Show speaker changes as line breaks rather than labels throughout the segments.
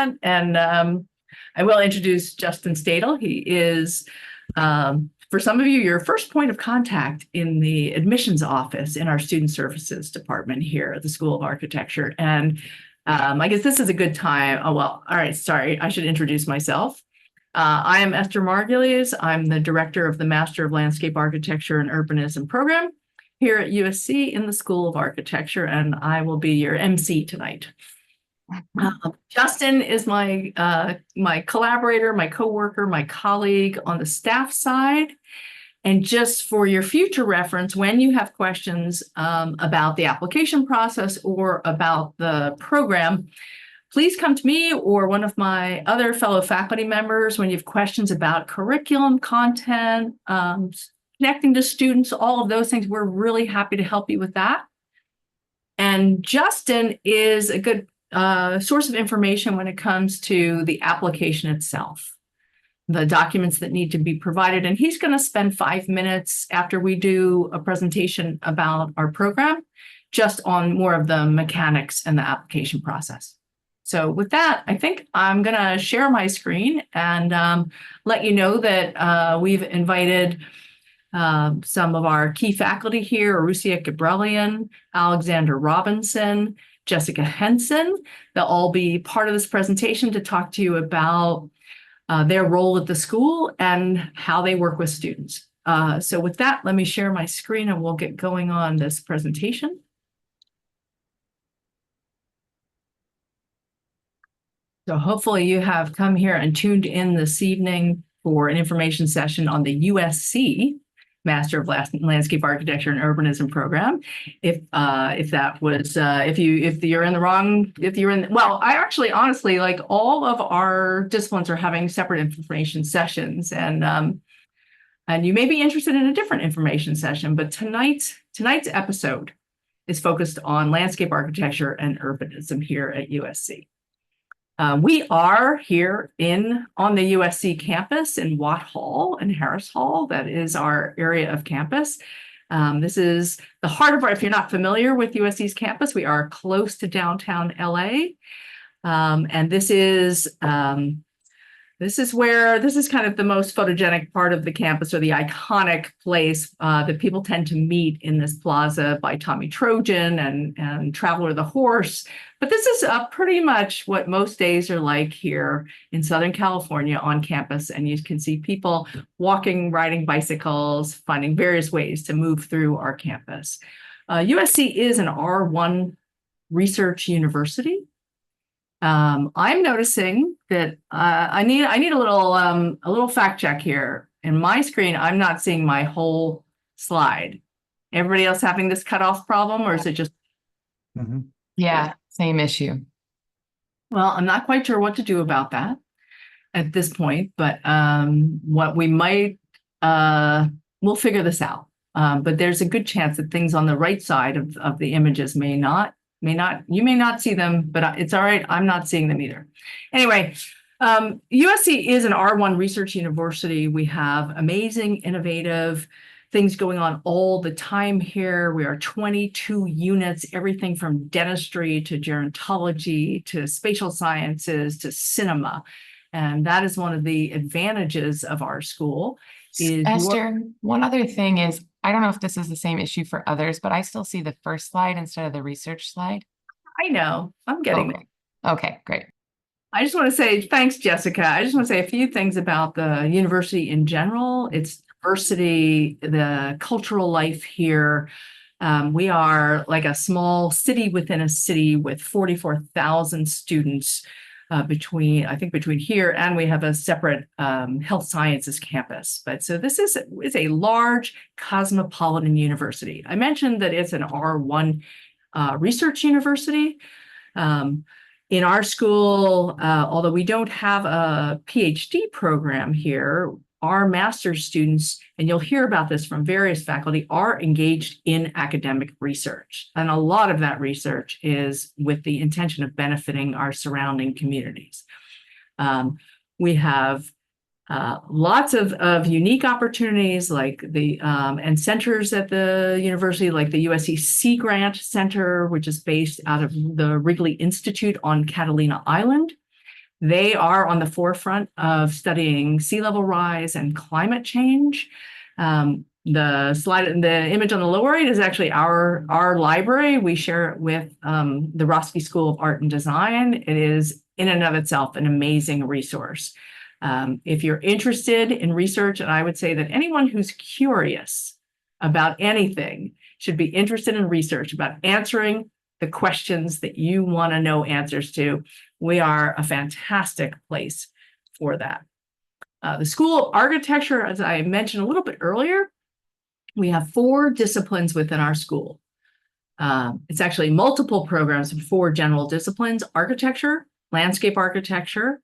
that. And I will introduce Justin Stadel. He is, for some of you, your first point of contact in the admissions office in our student services department here at the School of Architecture. And I guess this is a good time. Oh, well, all right, sorry, I should introduce myself. I am Esther Margulies. I'm the director of the Master of Landscape Architecture and Urbanism program here at USC in the School of Architecture, and I will be your MC tonight. Justin is my collaborator, my coworker, my colleague on the staff side. And just for your future reference, when you have questions about the application process or about the program, please come to me or one of my other fellow faculty members when you have questions about curriculum, content, connecting to students, all of those things. We're really happy to help you with that. And Justin is a good source of information when it comes to the application itself, the documents that need to be provided. And he's going to spend 5 minutes after we do a presentation about our program, just on more of the mechanics and the application process. So with that, I think I'm going to share my screen and let you know that we've invited some of our key faculty here: Arusia Gabrelian, Alexander Robinson, Jessica Henson. They'll all be part of this presentation to talk to you about their role at the school and how they work with students. So with that, let me share my screen and we'll get going on this presentation. So hopefully you have come here and tuned in this evening for an information session on the USC Master of Landscape Architecture and Urbanism program. If you're in the wrong, well, I actually honestly, like, all of our disciplines are having separate information sessions, and you may be interested in a different information session, but tonight's episode is focused on landscape architecture and urbanism here at USC. We are here on the USC campus in Watt Hall and Harris Hall. That is our area of campus. This is the heart of if you're not familiar with USC's campus, we are close to downtown LA. And this is kind of the most photogenic part of the campus, or the iconic place that people tend to meet in this plaza by Tommy Trojan and Traveler the Horse. But this is pretty much what most days are like here in Southern California on campus. And you can see people walking, riding bicycles, finding various ways to move through our campus. USC is an R1 research university. I'm noticing that I need a little fact check here. In my screen, I'm not seeing my whole slide. Everybody else having this cutoff problem, or is it just?
Mm-hmm.
Yeah, same issue.
Well, I'm not quite sure what to do about that at this point, but what we might, we'll figure this out. But there's a good chance that things on the right side of the images you may not see them, but it's all right. I'm not seeing them either. Anyway, USC is an R1 research university. We have amazing, innovative things going on all the time here. We are 22 units, everything from dentistry to gerontology to spatial sciences to cinema. And that is one of the advantages of our school.
Esther, one other thing is, I don't know if this is the same issue for others, but I still see the first slide instead of the research slide.
I know, I'm getting it.
Okay, great.
I just want to say thanks, Jessica. I just want to say a few things about the university in general. Its diversity, the cultural life here. We are like a small city within a city with 44,000 students between here, and we have a separate health sciences campus. But so this is a large cosmopolitan university. I mentioned that it's an R1 research university. In our school, although we don't have a PhD program here, our master's students, and you'll hear about this from various faculty, are engaged in academic research. And a lot of that research is with the intention of benefiting our surrounding communities. We have lots of unique opportunities, like and centers at the university, like the USC Sea Grant Center, which is based out of the Wrigley Institute on Catalina Island. They are on the forefront of studying sea level rise and climate change. The image on the lower right is actually our library. We share it with the Roski School of Art and Design. It is in and of itself an amazing resource. If you're interested in research, and I would say that anyone who's curious about anything should be interested in research about answering the questions that you want to know answers to. We are a fantastic place for that. The School of Architecture, as I mentioned a little bit earlier, we have 4 disciplines within our school. It's actually multiple programs of 4 general disciplines: architecture, landscape architecture,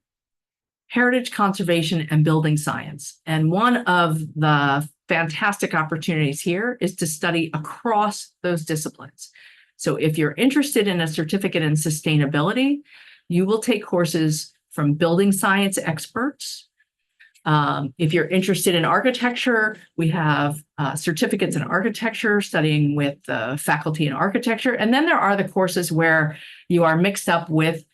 heritage conservation, and building science. And one of the fantastic opportunities here is to study across those disciplines. So if you're interested in a certificate in sustainability, you will take courses from building science experts. If you're interested in architecture, we have certificates in architecture, studying with faculty in architecture. And then there are the courses where you are mixed up with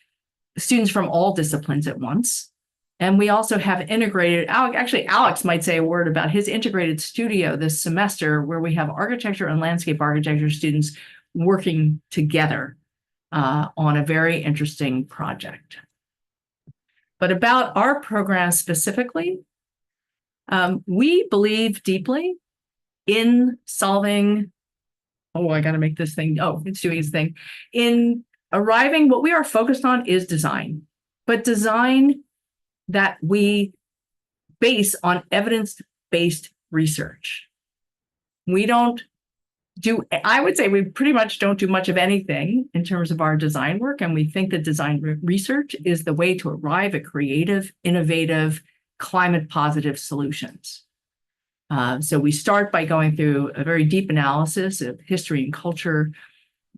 students from all disciplines at once. And we also have integrated, actually, Alex might say a word about his integrated studio this semester, where we have architecture and landscape architecture students working together on a very interesting project. But about our program specifically, we believe deeply in solving, I got to make this thing, it's doing its thing. In arriving, what we are focused on is design, but design that we base on evidence-based research. I would say we pretty much don't do much of anything in terms of our design work, and we think that design research is the way to arrive at creative, innovative, climate-positive solutions. So we start by going through a very deep analysis of history and culture,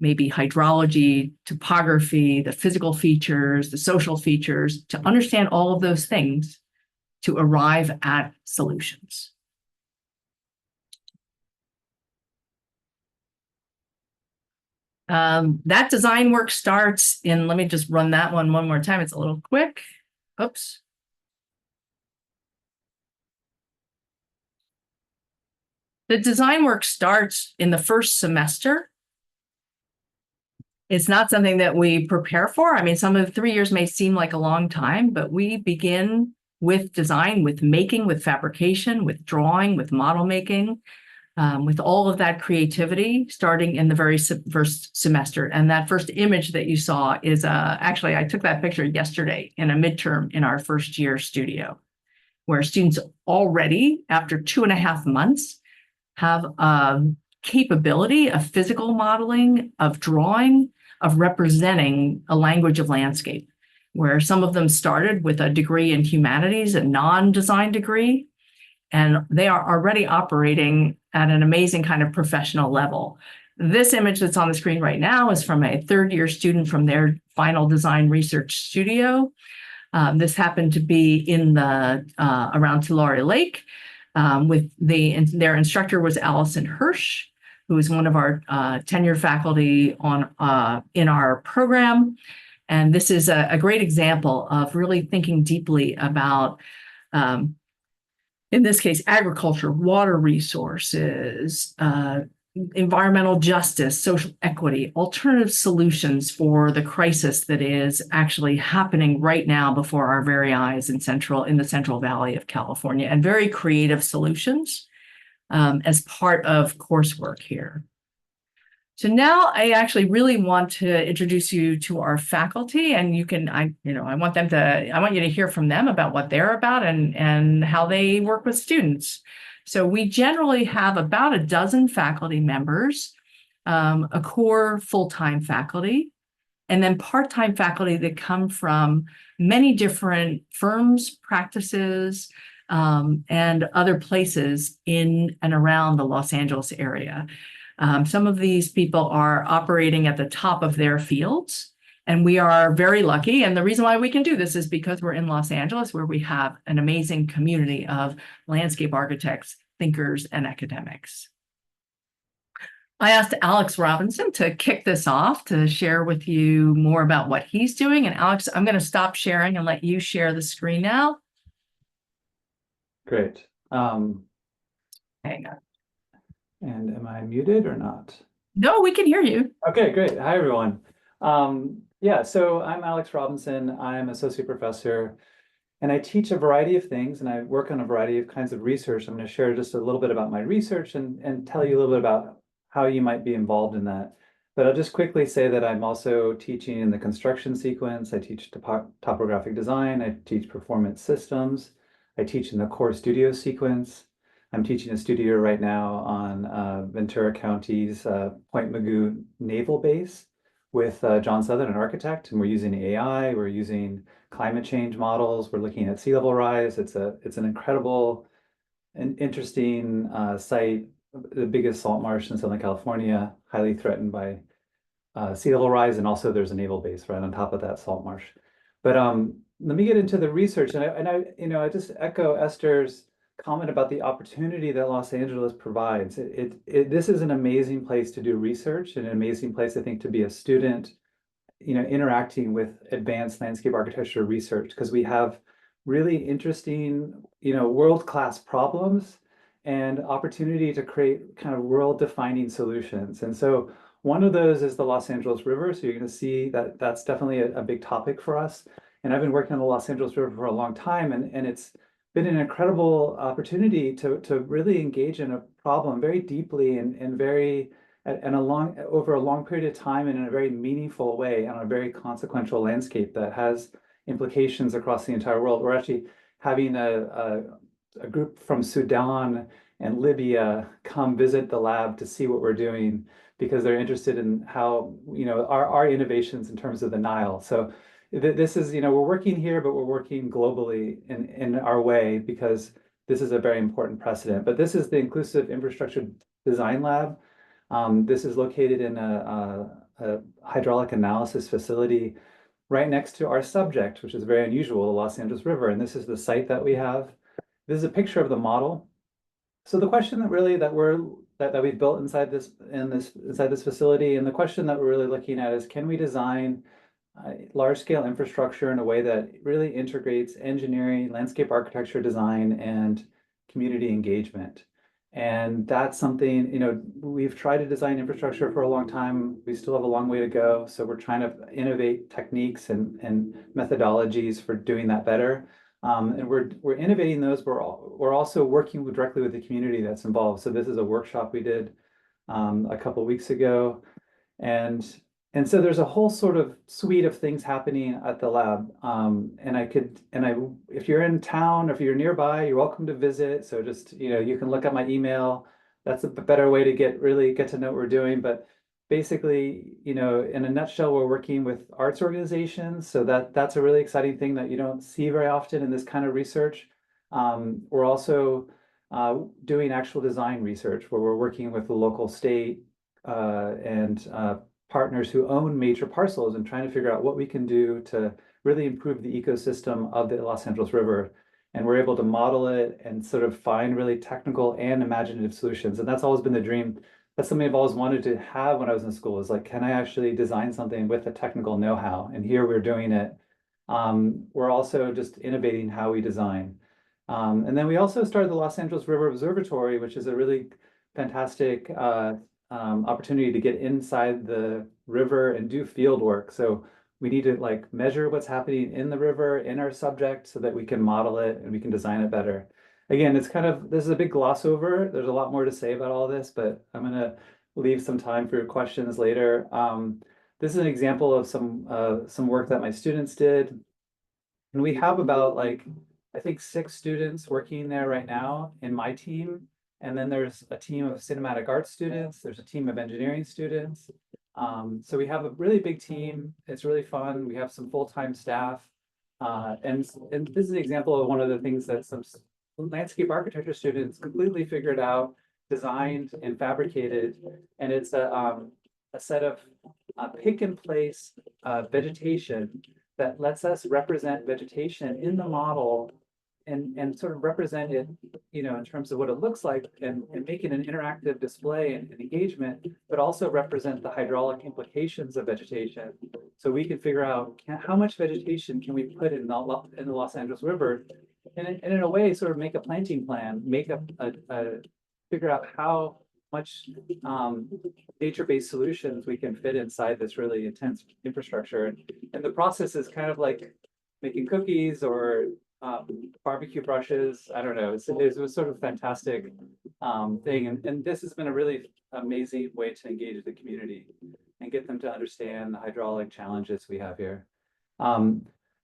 maybe hydrology, topography, the physical features, the social features, to understand all of those things to arrive at solutions. That design work starts in, let me just run that one more time. It's a little quick. Oops. The design work starts in the first semester. It's not something that we prepare for. I mean, some of the 3 years may seem like a long time, but we begin with design, with making, with fabrication, with drawing, with model making, with all of that creativity starting in the very first semester. And that first image that you saw is actually, I took that picture yesterday in a midterm in our first year studio, where students already, after 2.5 months, have a capability of physical modeling, of drawing, of representing a language of landscape, where some of them started with a degree in humanities, a non-design degree, and they are already operating at an amazing kind of professional level. This image that's on the screen right now is from a 3rd-year student from their final design research studio. This happened to be in around Tulare Lake. Their instructor was Allison Hirsch, who is one of our tenured faculty in our program. And this is a great example of really thinking deeply about, in this case, agriculture, water resources, environmental justice, social equity, alternative solutions for the crisis that is actually happening right now before our very eyes in the Central Valley of California, and very creative solutions as part of coursework here. So now I actually really want to introduce you to our faculty, and I want you to hear from them about what they're about and how they work with students. So we generally have about a dozen faculty members, a core full-time faculty, and then part-time faculty that come from many different firms, practices, and other places in and around the Los Angeles area. Some of these people are operating at the top of their fields, and we are very lucky. And the reason why we can do this is because we're in Los Angeles, where we have an amazing community of landscape architects, thinkers, and academics. I asked Alex Robinson to kick this off to share with you more about what he's doing. And Alex, I'm going to stop sharing and let you share the screen now.
Great.
Hang on.
And am I muted or not?
No, we can hear you.
Okay, great. Hi, everyone. Yeah, so I'm Alex Robinson. I'm associate professor, and I teach a variety of things, and I work on a variety of kinds of research. I'm going to share just a little bit about my research and tell you a little bit about how you might be involved in that. But I'll just quickly say that I'm also teaching in the construction sequence. I teach topographic design. I teach performance systems. I teach in the core studio sequence. I'm teaching a studio right now on Ventura County's Point Mugu Naval Base with John Southern, an architect, and we're using AI, we're using climate change models, we're looking at sea level rise. It's an incredible and interesting site, the biggest salt marsh in Southern California, highly threatened by sea level rise, and also there's a naval base right on top of that salt marsh. But let me get into the research, and I just echo Esther's comment about the opportunity that Los Angeles provides. This is an amazing place to do research, and an amazing place, I think, to be a student, interacting with advanced landscape architecture research, because we have really interesting, world-class problems and opportunity to create kind of world-defining solutions. And so one of those is the Los Angeles River. So you're going to see that that's definitely a big topic for us. And I've been working on the Los Angeles River for a long time, and it's been an incredible opportunity to really engage in a problem very deeply and very over a long period of time and in a very meaningful way on a very consequential landscape that has implications across the entire world. We're actually having a group from Sudan and Libya come visit the lab to see what we're doing, because they're interested in how, our innovations in terms of the Nile. So this is, we're working here, but we're working globally in our way, because this is a very important precedent. But this is the Inclusive Infrastructure Design Lab. This is located in a hydraulic analysis facility right next to our subject, which is very unusual, the Los Angeles River. And this is the site that we have. This is a picture of the model. So the question that really that we've built inside this facility, and the question that we're really looking at is, can we design large-scale infrastructure in a way that really integrates engineering, landscape architecture design, and community engagement? And that's something, we've tried to design infrastructure for a long time. We still have a long way to go. So we're trying to innovate techniques and methodologies for doing that better. And we're innovating those. We're also working directly with the community that's involved. So this is a workshop we did a couple of weeks ago. And so there's a whole sort of suite of things happening at the lab. If you're in town, if you're nearby, you're welcome to visit. So just, you can look at my email. That's a better way to really get to know what we're doing. But basically, in a nutshell, we're working with arts organizations. So that's a really exciting thing that you don't see very often in this kind of research. We're also doing actual design research, where we're working with the local, state, and partners who own major parcels, and trying to figure out what we can do to really improve the ecosystem of the Los Angeles River. And we're able to model it and sort of find really technical and imaginative solutions. And that's always been the dream. That's something I've always wanted to have when I was in school, is like, can I actually design something with a technical know-how? And here we're doing it. We're also just innovating how we design. And then we also started the Los Angeles River Observatory, which is a really fantastic opportunity to get inside the river and do field work. So we need to measure what's happening in the river, in our subject, so that we can model it and we can design it better. Again, this is a big gloss over. There's a lot more to say about all this, but I'm going to leave some time for your questions later. This is an example of some work that my students did. And we have about I think 6 students working there right now in my team. And then there's a team of cinematic arts students. There's a team of engineering students. So we have a really big team. It's really fun. We have some full-time staff. And this is an example of one of the things that some landscape architecture students completely figured out, designed, and fabricated. And it's a set of pick and place vegetation that lets us represent vegetation in the model and sort of represent it, you know, in terms of what it looks like and make it an interactive display and engagement, but also represent the hydraulic implications of vegetation. So we can figure out how much vegetation can we put in the Los Angeles River, and in a way, sort of make a planting plan, make figure out how much nature-based solutions we can fit inside this really intense infrastructure. And the process is kind of like making cookies or barbecue brushes. I don't know. It was sort of fantastic thing. And this has been a really amazing way to engage the community and get them to understand the hydraulic challenges we have here.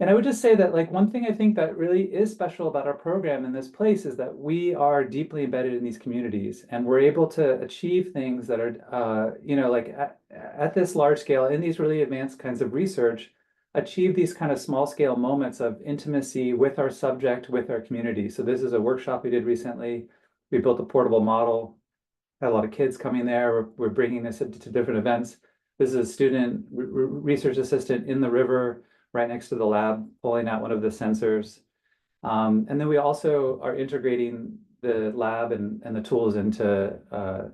And I would just say that, like, one thing I think that really is special about our program in this place is that we are deeply embedded in these communities, and we're able to achieve things that are, you know, like at this large scale in these really advanced kinds of research, achieve these kind of small scale moments of intimacy with our subject, with our community. So this is a workshop we did recently. We built a portable model, had a lot of kids coming there. We're bringing this to different events. This is a student research assistant in the river right next to the lab, pulling out one of the sensors. And then we also are integrating the lab and the tools into,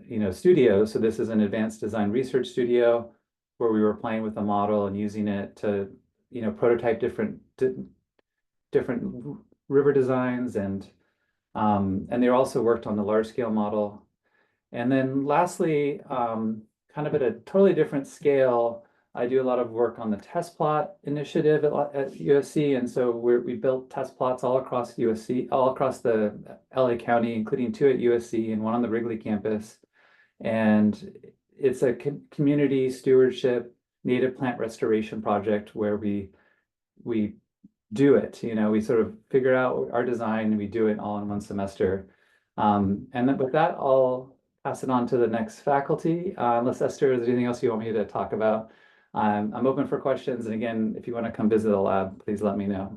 you know, studios. So this is an advanced design research studio where we were playing with the model and using it to, you know, prototype different river designs, and they also worked on the large scale model. And then lastly, kind of at a totally different scale, I do a lot of work on the test plot initiative at USC. And so we built test plots all across USC, all across the LA County, including 2 at USC and 1 on the Wrigley campus. And it's a community stewardship native plant restoration project where we do it. You know, we sort of figure out our design and we do it all in 1 semester. And then with that, I'll pass it on to the next faculty. Unless Esther, is there anything else you want me to talk about? I'm open for questions. And again, if you want to come visit the lab, please let me know.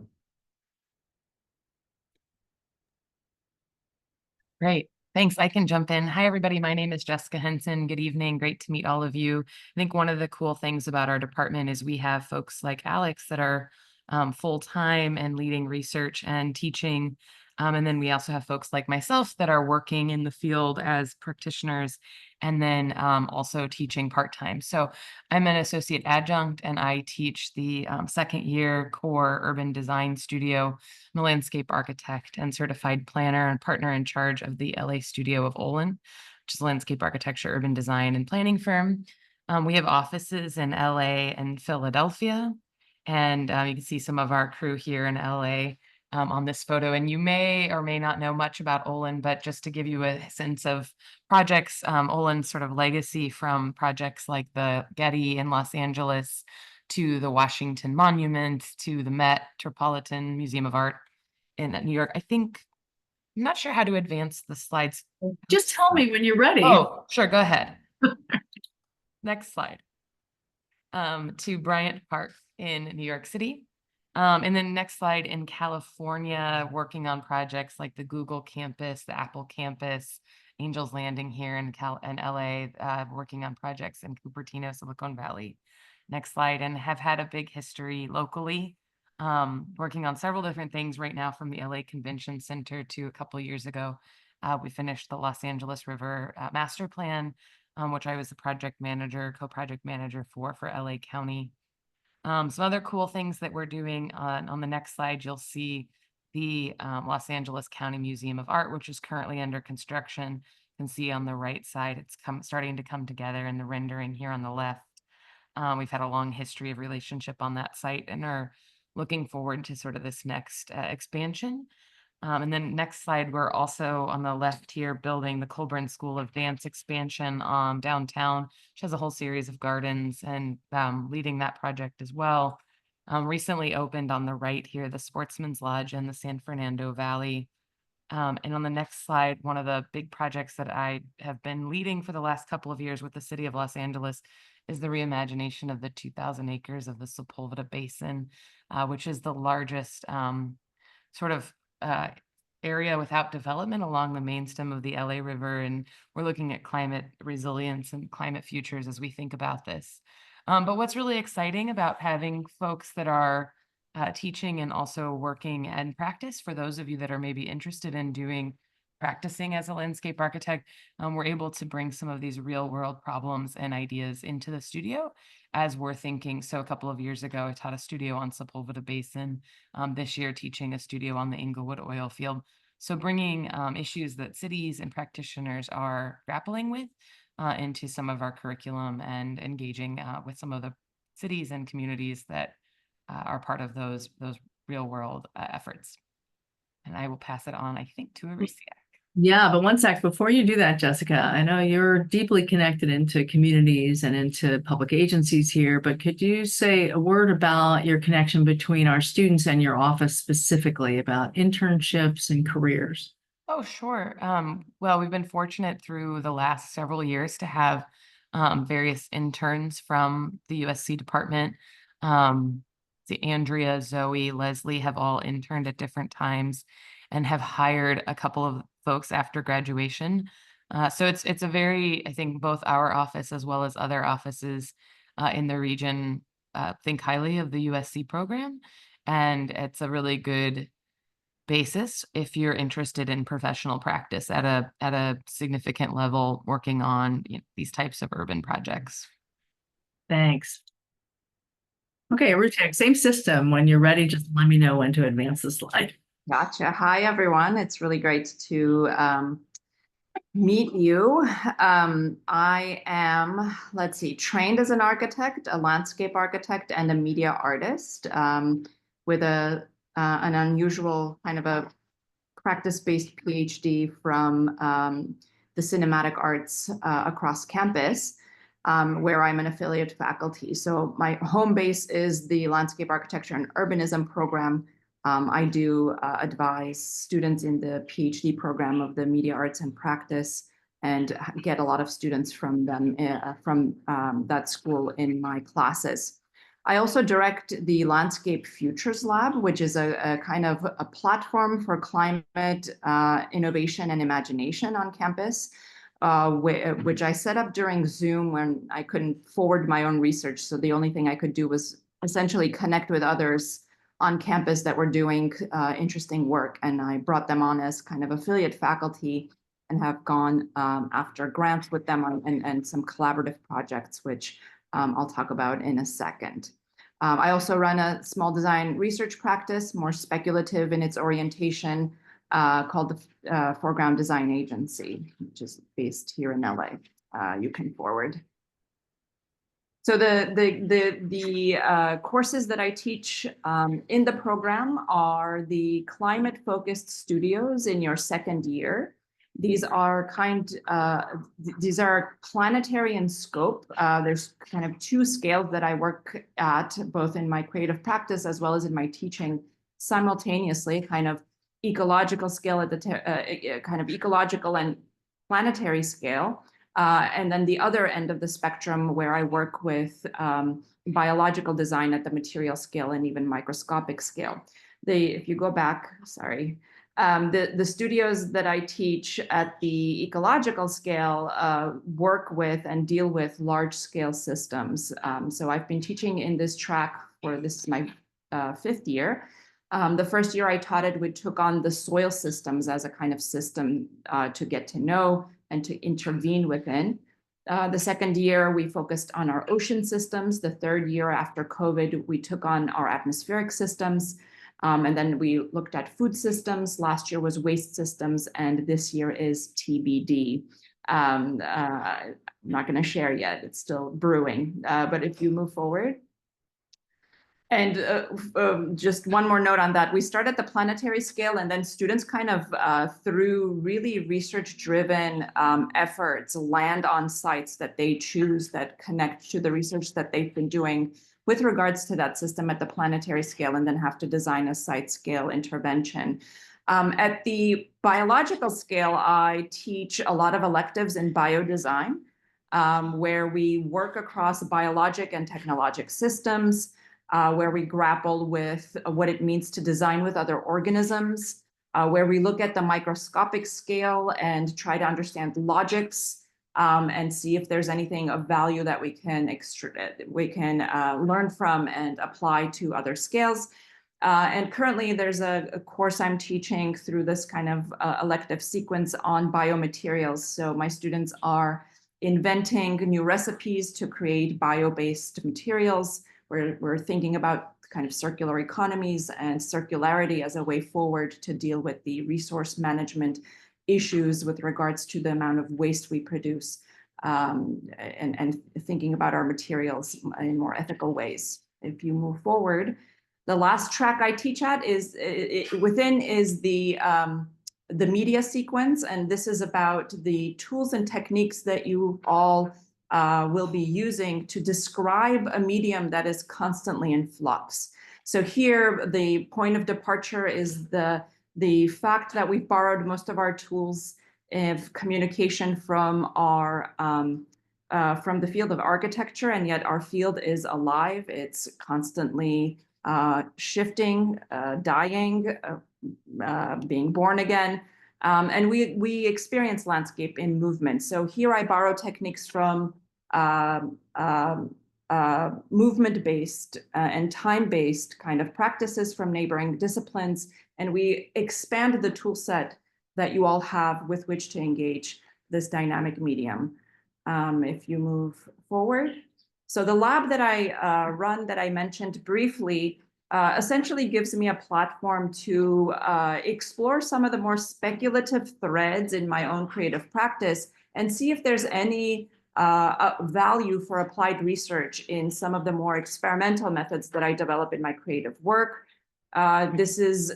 Great. Thanks. I can jump in. Hi, everybody. My name is Jessica Henson. Good evening. Great to meet all of you. I think one of the cool things about our department is we have folks like Alex that are full-time and leading research and teaching. And then we also have folks like myself that are working in the field as practitioners and then also teaching part-time. So I'm an associate adjunct and I teach the 2nd year core urban design studio. I'm a landscape architect and certified planner and partner in charge of the LA studio of Olin, which is a landscape architecture, urban design, and planning firm. We have offices in LA and Philadelphia, and you can see some of our crew here in LA on this photo. And you may or may not know much about Olin, but just to give you a sense of projects, Olin's sort of legacy from projects like the Getty in Los Angeles to the Washington Monument, to the Metropolitan Museum of Art in New York. I'm not sure how to advance the slides.
Just tell me when you're ready.
Oh, sure, go ahead. Next slide. To Bryant Park in New York City. And then next slide, in California, working on projects like the Google campus, the Apple campus, Angels Landing here in LA, working on projects in Cupertino, Silicon Valley. Next slide, and have had a big history locally, working on several different things right now, from the LA Convention Center to a couple of years ago. We finished the Los Angeles River master plan, which I was the project manager, co-project manager for LA County. Some other cool things that we're doing on the next slide, you'll see the Los Angeles County Museum of Art, which is currently under construction. You can see on the right side, it's starting to come together in the rendering here on the left. We've had a long history of relationship on that site and are looking forward to sort of this next expansion. And then next slide, we're also on the left here building the Colburn School of Dance expansion downtown, which has a whole series of gardens, and leading that project as well. Recently opened on the right here, the Sportsman's Lodge in the San Fernando Valley. And on the next slide, one of the big projects that I have been leading for the last couple of years with the city of Los Angeles is the reimagination of the 2,000 acres of the Sepulveda Basin, which is the largest sort of area without development along the main stem of the LA River. And we're looking at climate resilience and climate futures as we think about this. But what's really exciting about having folks that are teaching and also working and practice. For those of you that are maybe interested in practicing as a landscape architect, we're able to bring some of these real world problems and ideas into the studio as we're thinking. So a couple of years ago, I taught a studio on Sepulveda Basin. This year, teaching a studio on the Inglewood oil field. So bringing issues that cities and practitioners are grappling with into some of our curriculum and engaging with some of the cities and communities that are part of those real world efforts. And I will pass it on, I think, to Arisia.
Yeah, but one sec, before you do that, Jessica, I know you're deeply connected into communities and into public agencies here, but could you say a word about your connection between our students and your office specifically about internships and careers?
Oh, sure. Well, we've been fortunate through the last several years to have various interns from the USC department. Andrea, Zoe, Leslie have all interned at different times and have hired a couple of folks after graduation. So it's a very, I think both our office as well as other offices in the region think highly of the USC program. And it's a really good basis if you're interested in professional practice at a significant level working on these types of urban projects.
Thanks. Okay, Ruchek, same system. When you're ready, just let me know when to advance the slide.
Gotcha. Hi, everyone. It's really great to meet you. I am, let's see, trained as an architect, a landscape architect, and a media artist with an unusual kind of a practice-based PhD from the cinematic arts across campus, where I'm an affiliate faculty. So my home base is the landscape architecture and urbanism program. I do advise students in the PhD program of the media arts and practice and get a lot of students from them from that school in my classes. I also direct the Landscape Futures Lab, which is a kind of a platform for climate innovation and imagination on campus, which I set up during Zoom when I couldn't forward my own research. So the only thing I could do was essentially connect with others on campus that were doing interesting work. And I brought them on as kind of affiliate faculty and have gone after grants with them and some collaborative projects, which I'll talk about in a second. I also run a small design research practice, more speculative in its orientation, called the Foreground Design Agency, which is based here in LA. You can forward. So the courses that I teach in the program are the climate-focused studios in your second year. These are planetary in scope. There's kind of two scales that I work at, both in my creative practice as well as in my teaching simultaneously, kind of ecological scale at the kind of ecological and planetary scale. And then the other end of the spectrum where I work with biological design at the material scale and even microscopic scale. If you go back, sorry, the studios that I teach at the ecological scale work with and deal with large scale systems. So I've been teaching in this track this is my 5th year. The first year I taught it, we took on the soil systems as a kind of system to get to know and to intervene within. The second year, we focused on our ocean systems. The third year after COVID, we took on our atmospheric systems. And then we looked at food systems. Last year was waste systems, and this year is TBD. I'm not going to share yet. It's still brewing. But if you move forward. And just one more note on that. We start at the planetary scale, and then students kind of, through really research-driven efforts, land on sites that they choose that connect to the research that they've been doing with regards to that system at the planetary scale, and then have to design a site-scale intervention. At the biological scale, I teach a lot of electives in biodesign, where we work across biologic and technologic systems, where we grapple with what it means to design with other organisms, where we look at the microscopic scale and try to understand logics and see if there's anything of value that we can learn from and apply to other scales. And currently there's a course I'm teaching through this kind of elective sequence on biomaterials. So my students are inventing new recipes to create bio-based materials. We're thinking about kind of circular economies and circularity as a way forward to deal with the resource management issues with regards to the amount of waste we produce, and thinking about our materials in more ethical ways. If you move forward, the last track I teach at is the media sequence, and this is about the tools and techniques that you all will be using to describe a medium that is constantly in flux. So here, the point of departure is the fact that we've borrowed most of our tools of communication from our from the field of architecture, and yet our field is alive. It's constantly shifting, dying, being born again. And we experience landscape in movement. So here I borrow techniques from movement-based and time-based kind of practices from neighboring disciplines. And we expand the tool set that you all have with which to engage this dynamic medium. If you move forward. So the lab that I run, that I mentioned briefly, essentially gives me a platform to explore some of the more speculative threads in my own creative practice and see if there's any value for applied research in some of the more experimental methods that I develop in my creative work. This is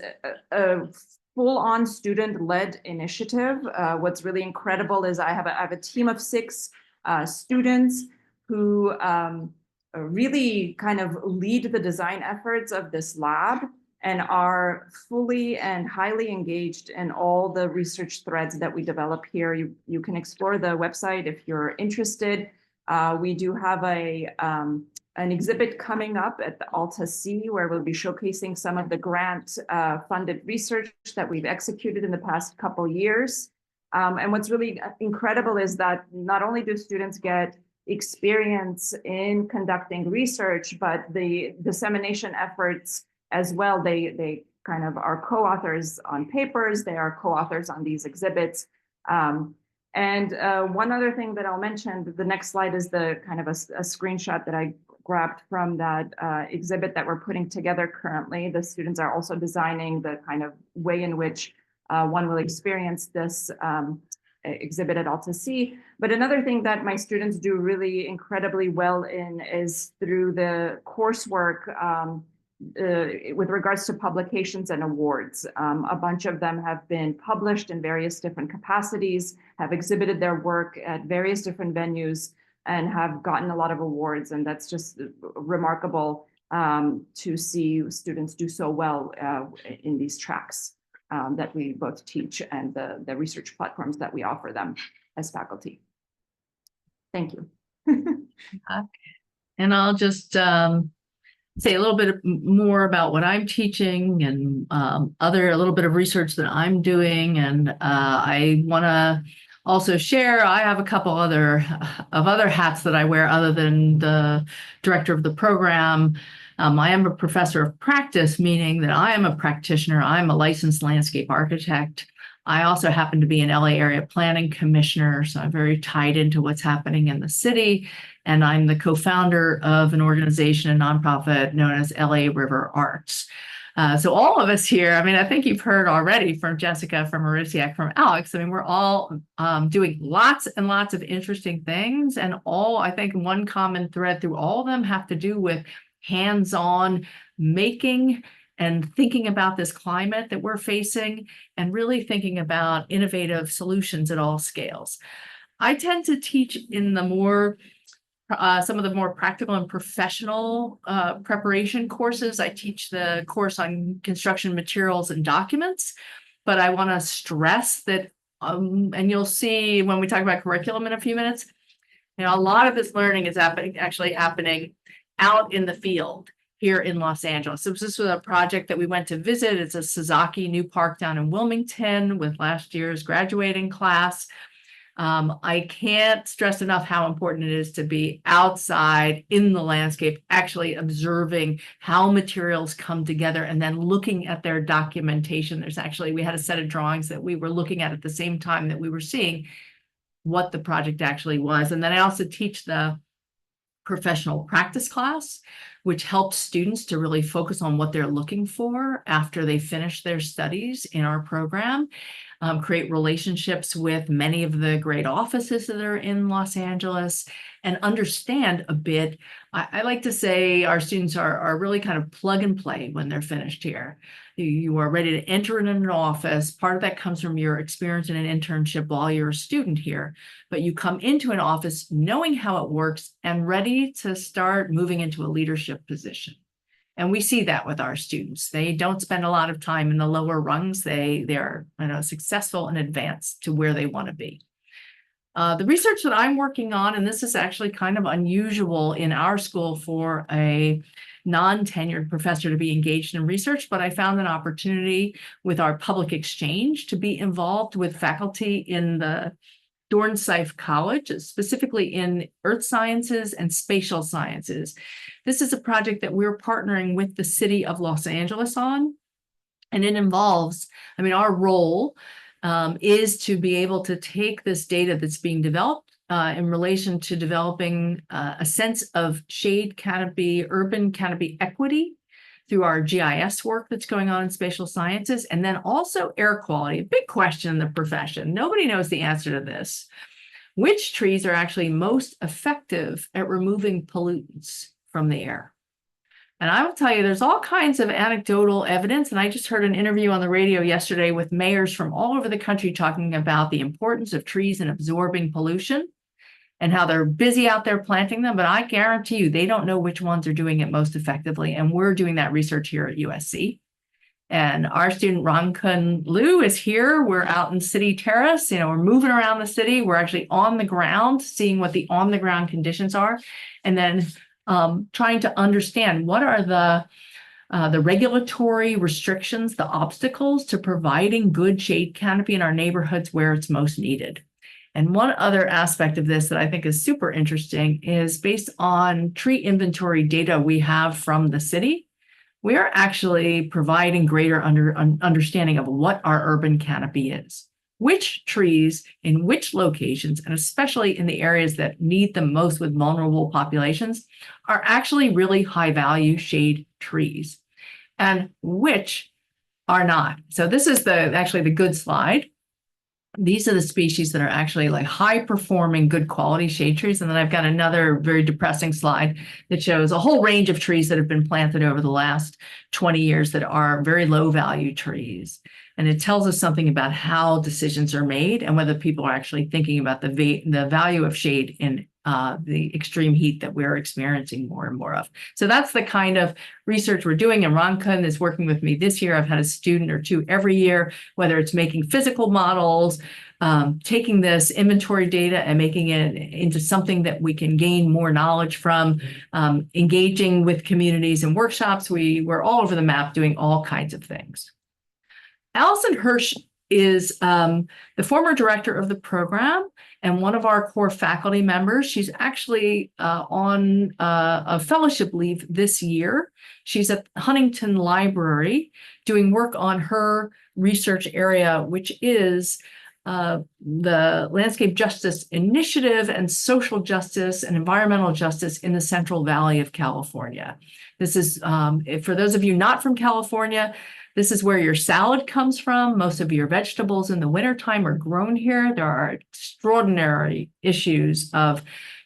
a full-on student-led initiative. What's really incredible is I have a team of 6 students who really kind of lead the design efforts of this lab and are fully and highly engaged in all the research threads that we develop here. You can explore the website if you're interested. We do have an exhibit coming up at the Alta C, where we'll be showcasing some of the grant funded research that we've executed in the past couple years. And what's really incredible is that not only do students get experience in conducting research, but the dissemination efforts as well. They kind of are co-authors on papers. They are co-authors on these exhibits. And one other thing that I'll mention, the next slide is the kind of a screenshot that I grabbed from that exhibit that we're putting together currently. The students are also designing the kind of way in which one will experience this exhibit at Alta C. But another thing that my students do really incredibly well in is through the coursework with regards to publications and awards. A bunch of them have been published in various different capacities, have exhibited their work at various different venues, and have gotten a lot of awards. And that's just remarkable to see students do so well in these tracks that we both teach and the research platforms that we offer them as faculty. Thank you.
And I'll just say a little bit more about what I'm teaching and a little bit of research that I'm doing. And I want to also share, I have a couple other hats that I wear other than the director of the program. I am a professor of practice, meaning that I am a practitioner. I'm a licensed landscape architect. I also happen to be an LA area planning commissioner, so I'm very tied into what's happening in the city. And I'm the co-founder of an organization, a nonprofit known as LA River Arts. So all of us here, I mean, I think you've heard already from Jessica, from Mariciak, from Alex. I mean, we're all doing lots and lots of interesting things. And all, I think one common thread through all of them have to do with hands-on making and thinking about this climate that we're facing and really thinking about innovative solutions at all scales. I tend to teach in the more some of the more practical and professional preparation courses. I teach the course on construction materials and documents, but I want to stress that, and you'll see when we talk about curriculum in a few minutes, you know, a lot of this learning is actually happening out in the field here in Los Angeles. So this was a project that we went to visit. It's a Sasaki new park down in Wilmington with last year's graduating class. I can't stress enough how important it is to be outside in the landscape, actually observing how materials come together and then looking at their documentation. We had a set of drawings that we were looking at the same time that we were seeing what the project actually was. And then I also teach the professional practice class, which helps students to really focus on what they're looking for after they finish their studies in our program, create relationships with many of the great offices that are in Los Angeles, and understand a bit. I like to say our students are really kind of plug and play when they're finished here. You are ready to enter in an office. Part of that comes from your experience in an internship while you're a student here, but you come into an office knowing how it works and ready to start moving into a leadership position. And we see that with our students. They don't spend a lot of time in the lower rungs. They're successful and advanced to where they want to be. The research that I'm working on, and this is actually kind of unusual in our school for a non-tenured professor to be engaged in research, but I found an opportunity with our public exchange to be involved with faculty in the Dornsife College, specifically in earth sciences and spatial sciences. This is a project that we're partnering with the city of Los Angeles on, and it involves, our role is to be able to take this data that's being developed in relation to developing a sense of shade canopy, urban canopy equity through our GIS work that's going on in spatial sciences, and then also air quality, a big question in the profession. Nobody knows the answer to this. Which trees are actually most effective at removing pollutants from the air? And I will tell you, there's all kinds of anecdotal evidence. And I just heard an interview on the radio yesterday with mayors from all over the country talking about the importance of trees in absorbing pollution and how they're busy out there planting them. But I guarantee you, they don't know which ones are doing it most effectively. And we're doing that research here at USC. And our student Ron Liu is here. We're out in City Terrace. We're moving around the city. We're actually on the ground, seeing what the on the ground conditions are. And then trying to understand what are the regulatory restrictions, the obstacles to providing good shade canopy in our neighborhoods where it's most needed. And one other aspect of this that I think is super interesting is based on tree inventory data we have from the city. We are actually providing greater understanding of what our urban canopy is. Which trees in which locations, and especially in the areas that need them most with vulnerable populations, are actually really high value shade trees, and which are not. So this is actually the good slide. These are the species that are actually like high performing, good quality shade trees. And then I've got another very depressing slide that shows a whole range of trees that have been planted over the last 20 years that are very low value trees. And it tells us something about how decisions are made and whether people are actually thinking about the value of shade in the extreme heat that we're experiencing more and more of. So that's the kind of research we're doing. And Ron Kun is working with me this year. I've had a student or two every year, whether it's making physical models, taking this inventory data and making it into something that we can gain more knowledge from, engaging with communities and workshops. We're all over the map doing all kinds of things. Allison Hirsch is the former director of the program and one of our core faculty members. She's actually on a fellowship leave this year. She's at Huntington Library doing work on her research area, which is the Landscape Justice Initiative and social justice and environmental justice in the Central Valley of California. This is, for those of you not from California, this is where your salad comes from. Most of your vegetables in the wintertime are grown here. There are extraordinary issues of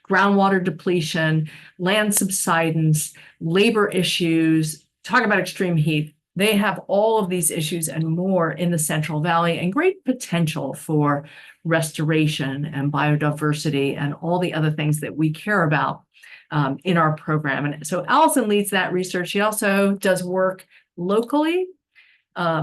groundwater depletion, land subsidence, labor issues. Talk about extreme heat. They have all of these issues and more in the Central Valley, and great potential for restoration and biodiversity and all the other things that we care about in our program. And so Allison leads that research. She also does work locally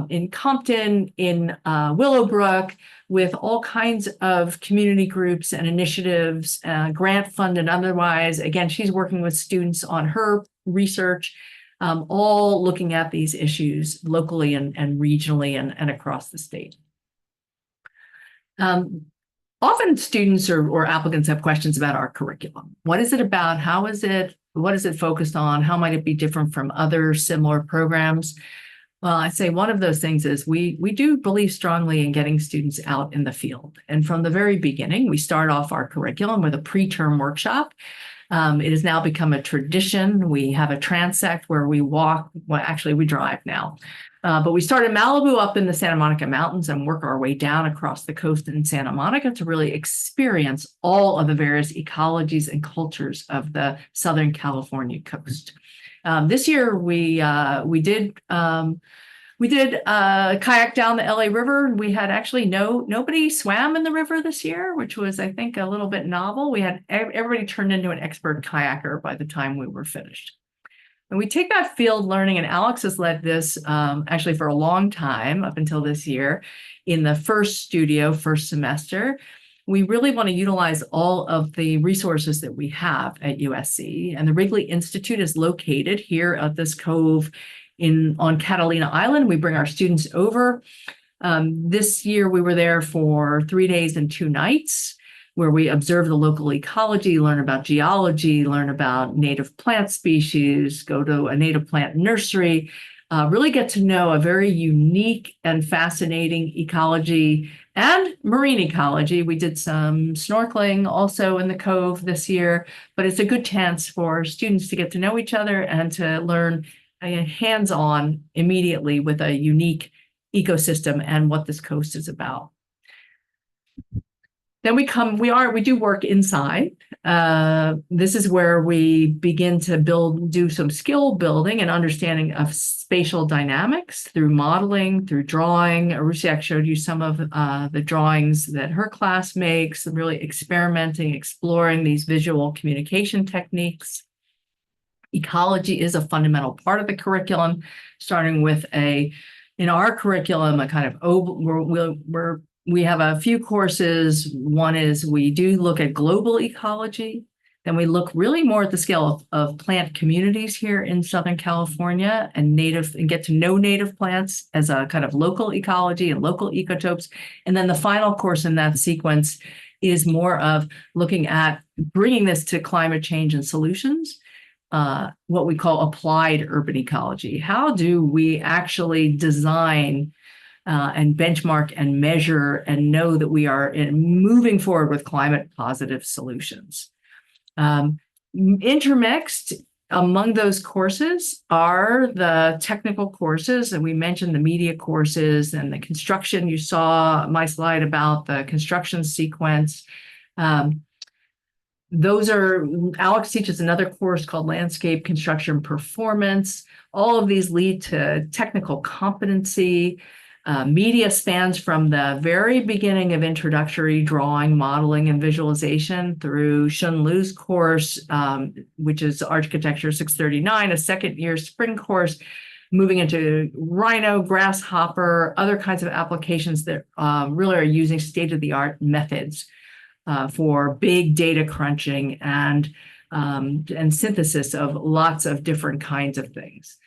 in Compton, in Willowbrook, with all kinds of community groups and initiatives, grant fund and otherwise. Again, she's working with students on her research, all looking at these issues locally and regionally and across the state. often students or applicants have questions about our curriculum. What is it about? How is it? What is it focused on? How might it be different from other similar programs? Well, I say one of those things is we do believe strongly in getting students out in the field. And from the very beginning, we start off our curriculum with a pre-term workshop. It has now become a tradition. We have a transect where we walk. Well, actually, we drive now. But we start in Malibu up in the Santa Monica Mountains and work our way down across the coast in Santa Monica to really experience all of the various ecologies and cultures of the Southern California coast. This year, we did kayak down the LA River. We had actually nobody swam in the river this year, which was, I think, a little bit novel. We had everybody turned into an expert kayaker by the time we were finished. And we take that field learning, and Alex has led this actually for a long time, up until this year, in the first semester. We really want to utilize all of the resources that we have at USC. And the Wrigley Institute is located here at this cove on Catalina Island. We bring our students over. This year, we were there for 3 days and 2 nights, where we observe the local ecology, learn about geology, learn about native plant species, go to a native plant nursery, really get to know a very unique and fascinating ecology and marine ecology. We did some snorkeling also in the cove this year, but it's a good chance for students to get to know each other and to learn hands-on immediately with a unique ecosystem and what this coast is about. Then we do work inside. This is where we begin to do some skill building and understanding of spatial dynamics through modeling, through drawing. Rusiak showed you some of the drawings that her class makes, really experimenting, exploring these visual communication techniques. Ecology is a fundamental part of the curriculum, starting with in our curriculum, a kind of we have a few courses. One is we do look at global ecology. Then we look really more at the scale of plant communities here in Southern California and get to know native plants as a kind of local ecology and local ecotopes. And then the final course in that sequence is more of looking at bringing this to climate change and solutions, what we call applied urban ecology. How do we actually design and benchmark and measure and know that we are moving forward with climate positive solutions? Intermixed among those courses are the technical courses, and we mentioned the media courses and the construction. You saw my slide about the construction sequence. Alex teaches another course called Landscape Construction Performance. All of these lead to technical competency. Media spans from the very beginning of introductory drawing, modeling, and visualization through Shun Lu's course, which is Architecture 639, a second-year spring course, moving into Rhino, Grasshopper, other kinds of applications that really are using state-of-the-art methods for big data crunching and synthesis of lots of different kinds of things.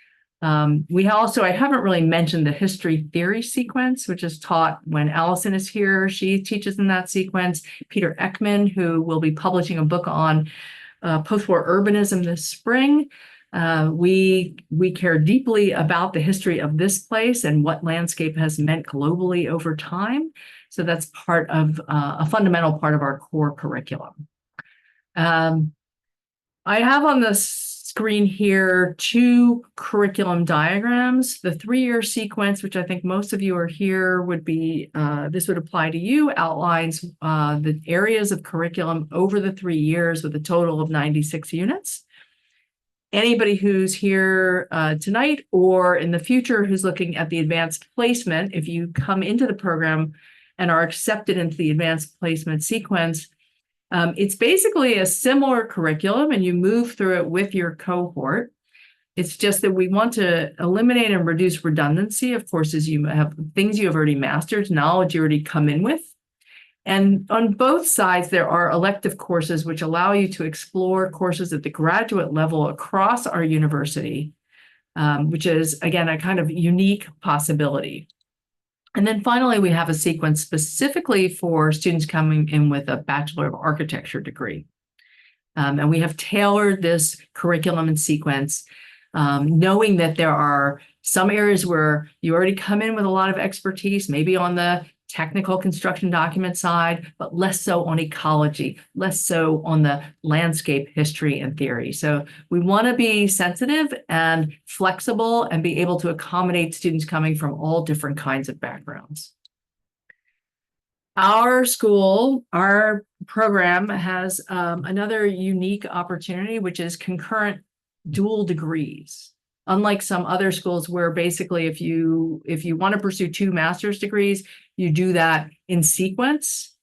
I haven't really mentioned the history theory sequence, which is taught when Allison is here. She teaches in that sequence. Peter Ekman, who will be publishing a book on post-war urbanism this spring. We care deeply about the history of this place and what landscape has meant globally over time. So that's part of a fundamental part of our core curriculum. I have on the screen here 2 curriculum diagrams. The 3-year sequence, which I think most of you are here, this would apply to you, outlines the areas of curriculum over the 3 years with a total of 96 units. Anybody who's here tonight or in the future who's looking at the advanced placement, if you come into the program and are accepted into the advanced placement sequence, it's basically a similar curriculum and you move through it with your cohort. It's just that we want to eliminate and reduce redundancy of courses you have, things you have already mastered, knowledge you already come in with. And on both sides, there are elective courses which allow you to explore courses at the graduate level across our university, which is, again, a kind of unique possibility. And then finally, we have a sequence specifically for students coming in with a Bachelor of Architecture degree. And we have tailored this curriculum and sequence, knowing that there are some areas where you already come in with a lot of expertise, maybe on the technical construction document side, but less so on ecology, less so on the landscape history and theory. So we want to be sensitive and flexible and be able to accommodate students coming from all different kinds of backgrounds. Our school, our program has another unique opportunity, which is concurrent dual degrees. Unlike some other schools where basically if you want to pursue 2 master's degrees, you do that in sequence.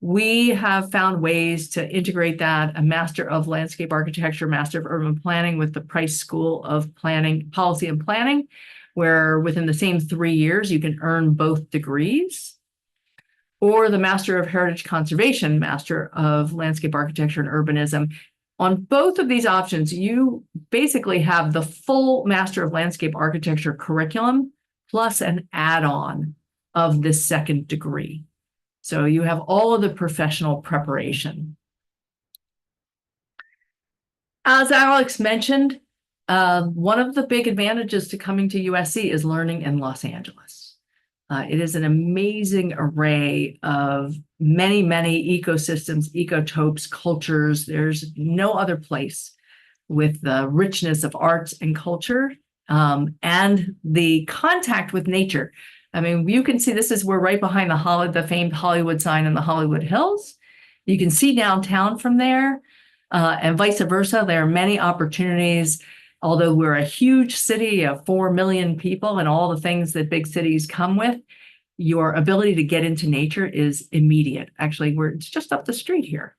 We have found ways to integrate that, a Master of Landscape Architecture, Master of Urban Planning with the Price School of Planning, Policy and Planning, where within the same 3 years, you can earn both degrees. Or the Master of Heritage Conservation, Master of Landscape Architecture and Urbanism. On both of these options, you basically have the full Master of Landscape Architecture curriculum plus an add-on of this second degree. So you have all of the professional preparation. As Alex mentioned, one of the big advantages to coming to USC is learning in Los Angeles. It is an amazing array of many, many ecosystems, ecotopes, cultures. There's no other place with the richness of arts and culture and the contact with nature. I mean, you can see we're right behind the famed Hollywood sign in the Hollywood Hills. You can see downtown from there and vice versa. There are many opportunities. Although we're a huge city of 4 million people and all the things that big cities come with, your ability to get into nature is immediate. Actually, it's just up the street here.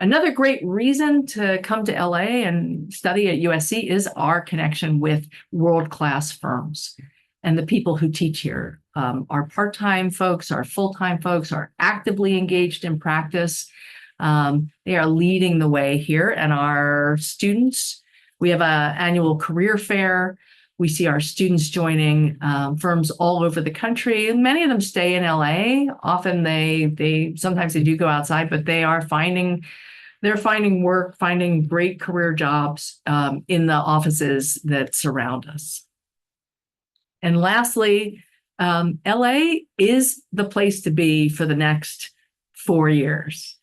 Another great reason to come to LA and study at USC is our connection with world-class firms and the people who teach here. Our part-time folks, our full-time folks are actively engaged in practice. They are leading the way here, and our students, we have an annual career fair. We see our students joining firms all over the country, and many of them stay in LA. Often sometimes they do go outside, but they're finding work, finding great career jobs in the offices that surround us. And lastly, LA is the place to be for the next 4 years.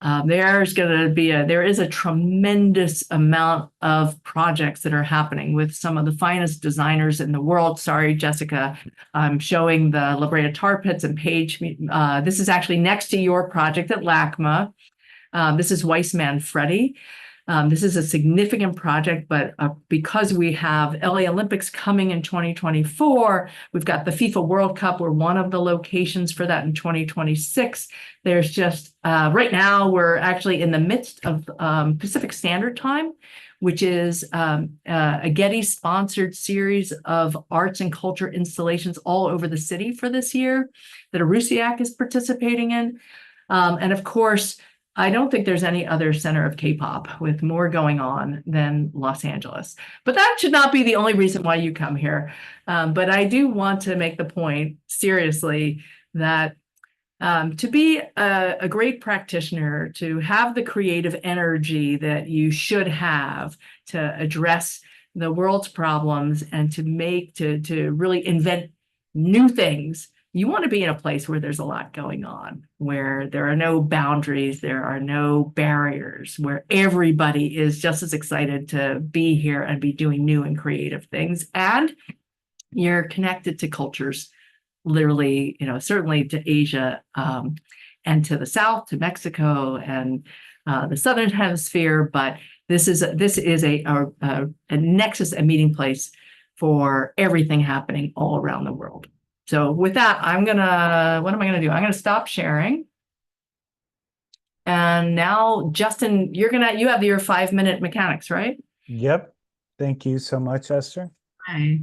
There is a tremendous amount of projects that are happening with some of the finest designers in the world. Sorry, Jessica, I'm showing the La Brea Tar Pits and Page. This is actually next to your project at LACMA. This is Weissman Freddy. This is a significant project, but because we have LA Olympics coming in 2024, we've got the FIFA World Cup. We're one of the locations for that in 2026. There's just, right now, we're actually in the midst of Pacific Standard Time, which is a Getty-sponsored series of arts and culture installations all over the city for this year that Arusiak is participating in. And of course, I don't think there's any other center of K-pop with more going on than Los Angeles. But that should not be the only reason why you come here. But I do want to make the point, seriously, that to be a great practitioner, to have the creative energy that you should have to address the world's problems and to really invent new things, you want to be in a place where there's a lot going on, where there are no boundaries, there are no barriers, where everybody is just as excited to be here and be doing new and creative things. And you're connected to cultures, literally, certainly to Asia and to the South, to Mexico and the Southern Hemisphere. But this is a nexus, a meeting place for everything happening all around the world. So with that, what am I gonna do? I'm gonna stop sharing. And now, Justin, you have your 5-minute mechanics, right?
Yep. Thank you so much, Esther.
Hi.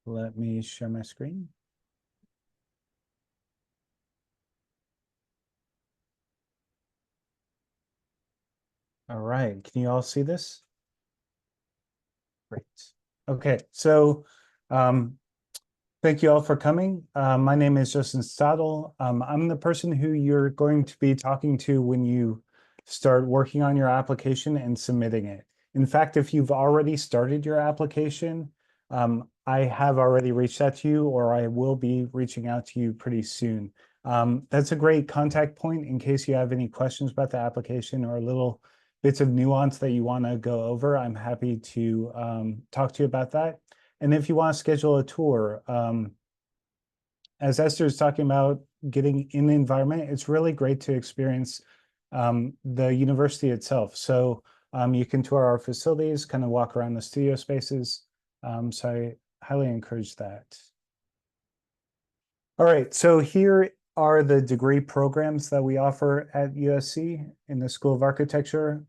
Let me share my screen. All right. Can you all see this? Great. Okay. So Thank you all for coming. My name is Justin Stadel. I'm the person who you're going to be talking to when you start working on your application and submitting it. In fact, if you've already started your application, I have already reached out to you, or I will be reaching out to you pretty soon. That's a great contact point in case you have any questions about the application or little bits of nuance that you want to go over. I'm happy to talk to you about that. And if you want to schedule a tour, as Esther is talking about getting in the environment, it's really great to experience the university itself. So you can tour our facilities, kind of walk around the studio spaces. So I highly encourage that. All right, so here are the degree programs that we offer at USC in the School of Architecture.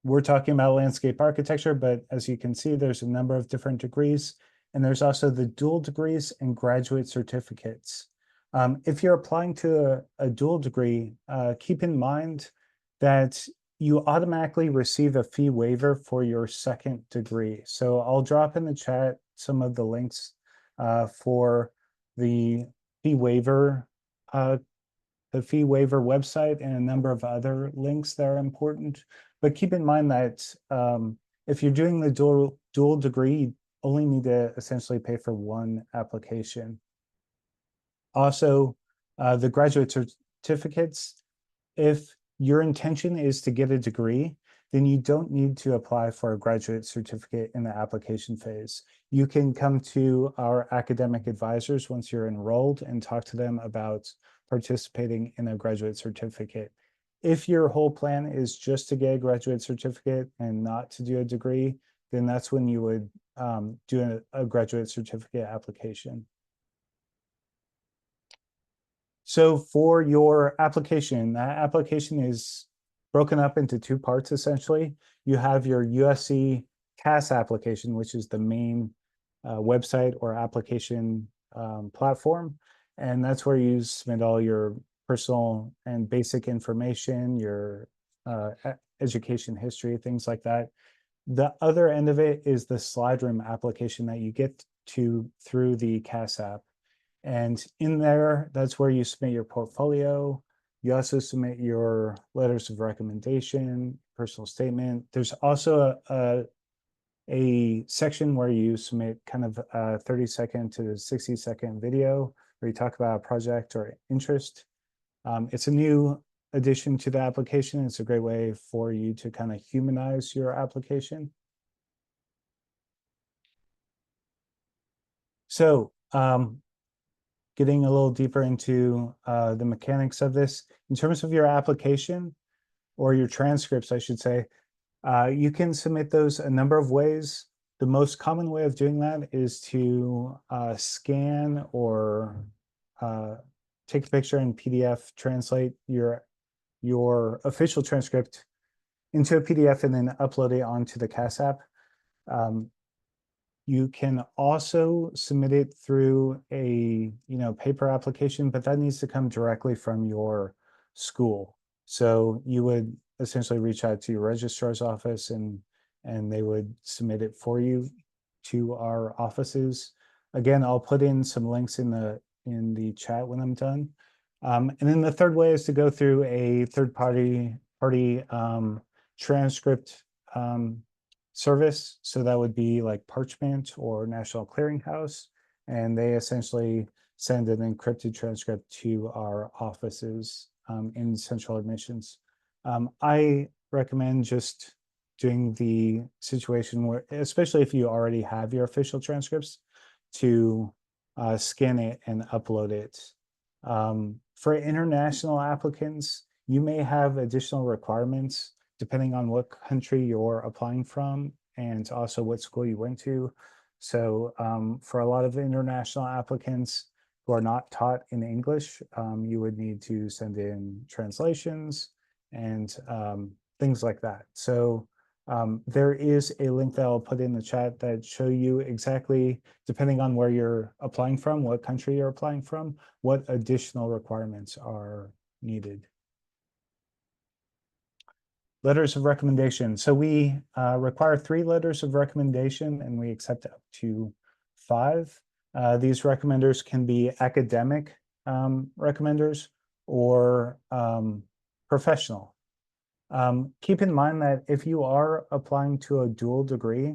We're talking about landscape architecture, but as you can see, there's a number of different degrees, and there's also the dual degrees and graduate certificates. If you're applying to a dual degree, keep in mind that you automatically receive a fee waiver for your second degree. So I'll drop in the chat some of the links for the fee waiver website and a number of other links that are important. But keep in mind that if you're doing the dual degree, you only need to essentially pay for one application. Also, the graduate certificates, if your intention is to get a degree, then you don't need to apply for a graduate certificate in the application phase. You can come to our academic advisors once you're enrolled and talk to them about participating in a graduate certificate. If your whole plan is just to get a graduate certificate and not to do a degree, then that's when you would do a graduate certificate application. So for your application, that application is broken up into two parts, essentially. You have your USC CAS application, which is the main website or application platform. And that's where you submit all your personal and basic information, your education history, things like that. The other end of it is the slide room application that you get to through the CAS app. And in there, that's where you submit your portfolio. You also submit your letters of recommendation, personal statement. There's also a section where you submit kind of a 30-second to 60-second video where you talk about a project or interest. It's a new addition to the application. It's a great way for you to kind of humanize your application. So getting a little deeper into the mechanics of this, in terms of your application or your transcripts, I should say, you can submit those a number of ways. The most common way of doing that is to scan or take a picture and PDF, translate your official transcript into a PDF and then upload it onto the CAS app. You can also submit it through a paper application, but that needs to come directly from your school. So you would essentially reach out to your registrar's office and they would submit it for you to our offices. Again, I'll put in some links in the chat when I'm done. And then the third way is to go through a third-party transcript service. So that would be like Parchment or National Clearinghouse. And they essentially send an encrypted transcript to our offices in central admissions. I recommend just doing the situation where, especially if you already have your official transcripts, to scan it and upload it. For international applicants, you may have additional requirements depending on what country you're applying from and also what school you went to. So for a lot of international applicants who are not taught in English, you would need to send in translations and things like that. So there is a link that I'll put in the chat that show you exactly, depending on where you're applying from, what country you're applying from, what additional requirements are needed. Letters of recommendation. So we require 3 letters of recommendation and we accept up to 5. These recommenders can be academic recommenders or professional. Keep in mind that if you are applying to a dual degree,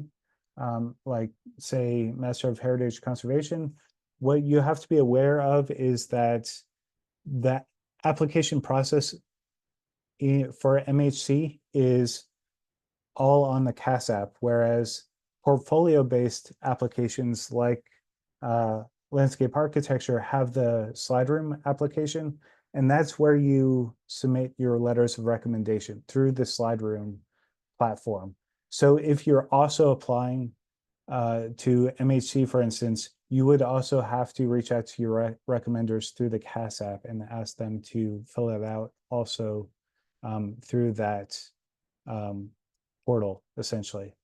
like say Master of Heritage Conservation, what you have to be aware of is that that application process for MHC is all on the CAS app, whereas portfolio-based applications like landscape architecture have the slide room application, and that's where you submit your letters of recommendation through the slide room platform. So if you're also applying to MHC, for instance, you would also have to reach out to your recommenders through the CAS app and ask them to fill it out also through that portal, essentially.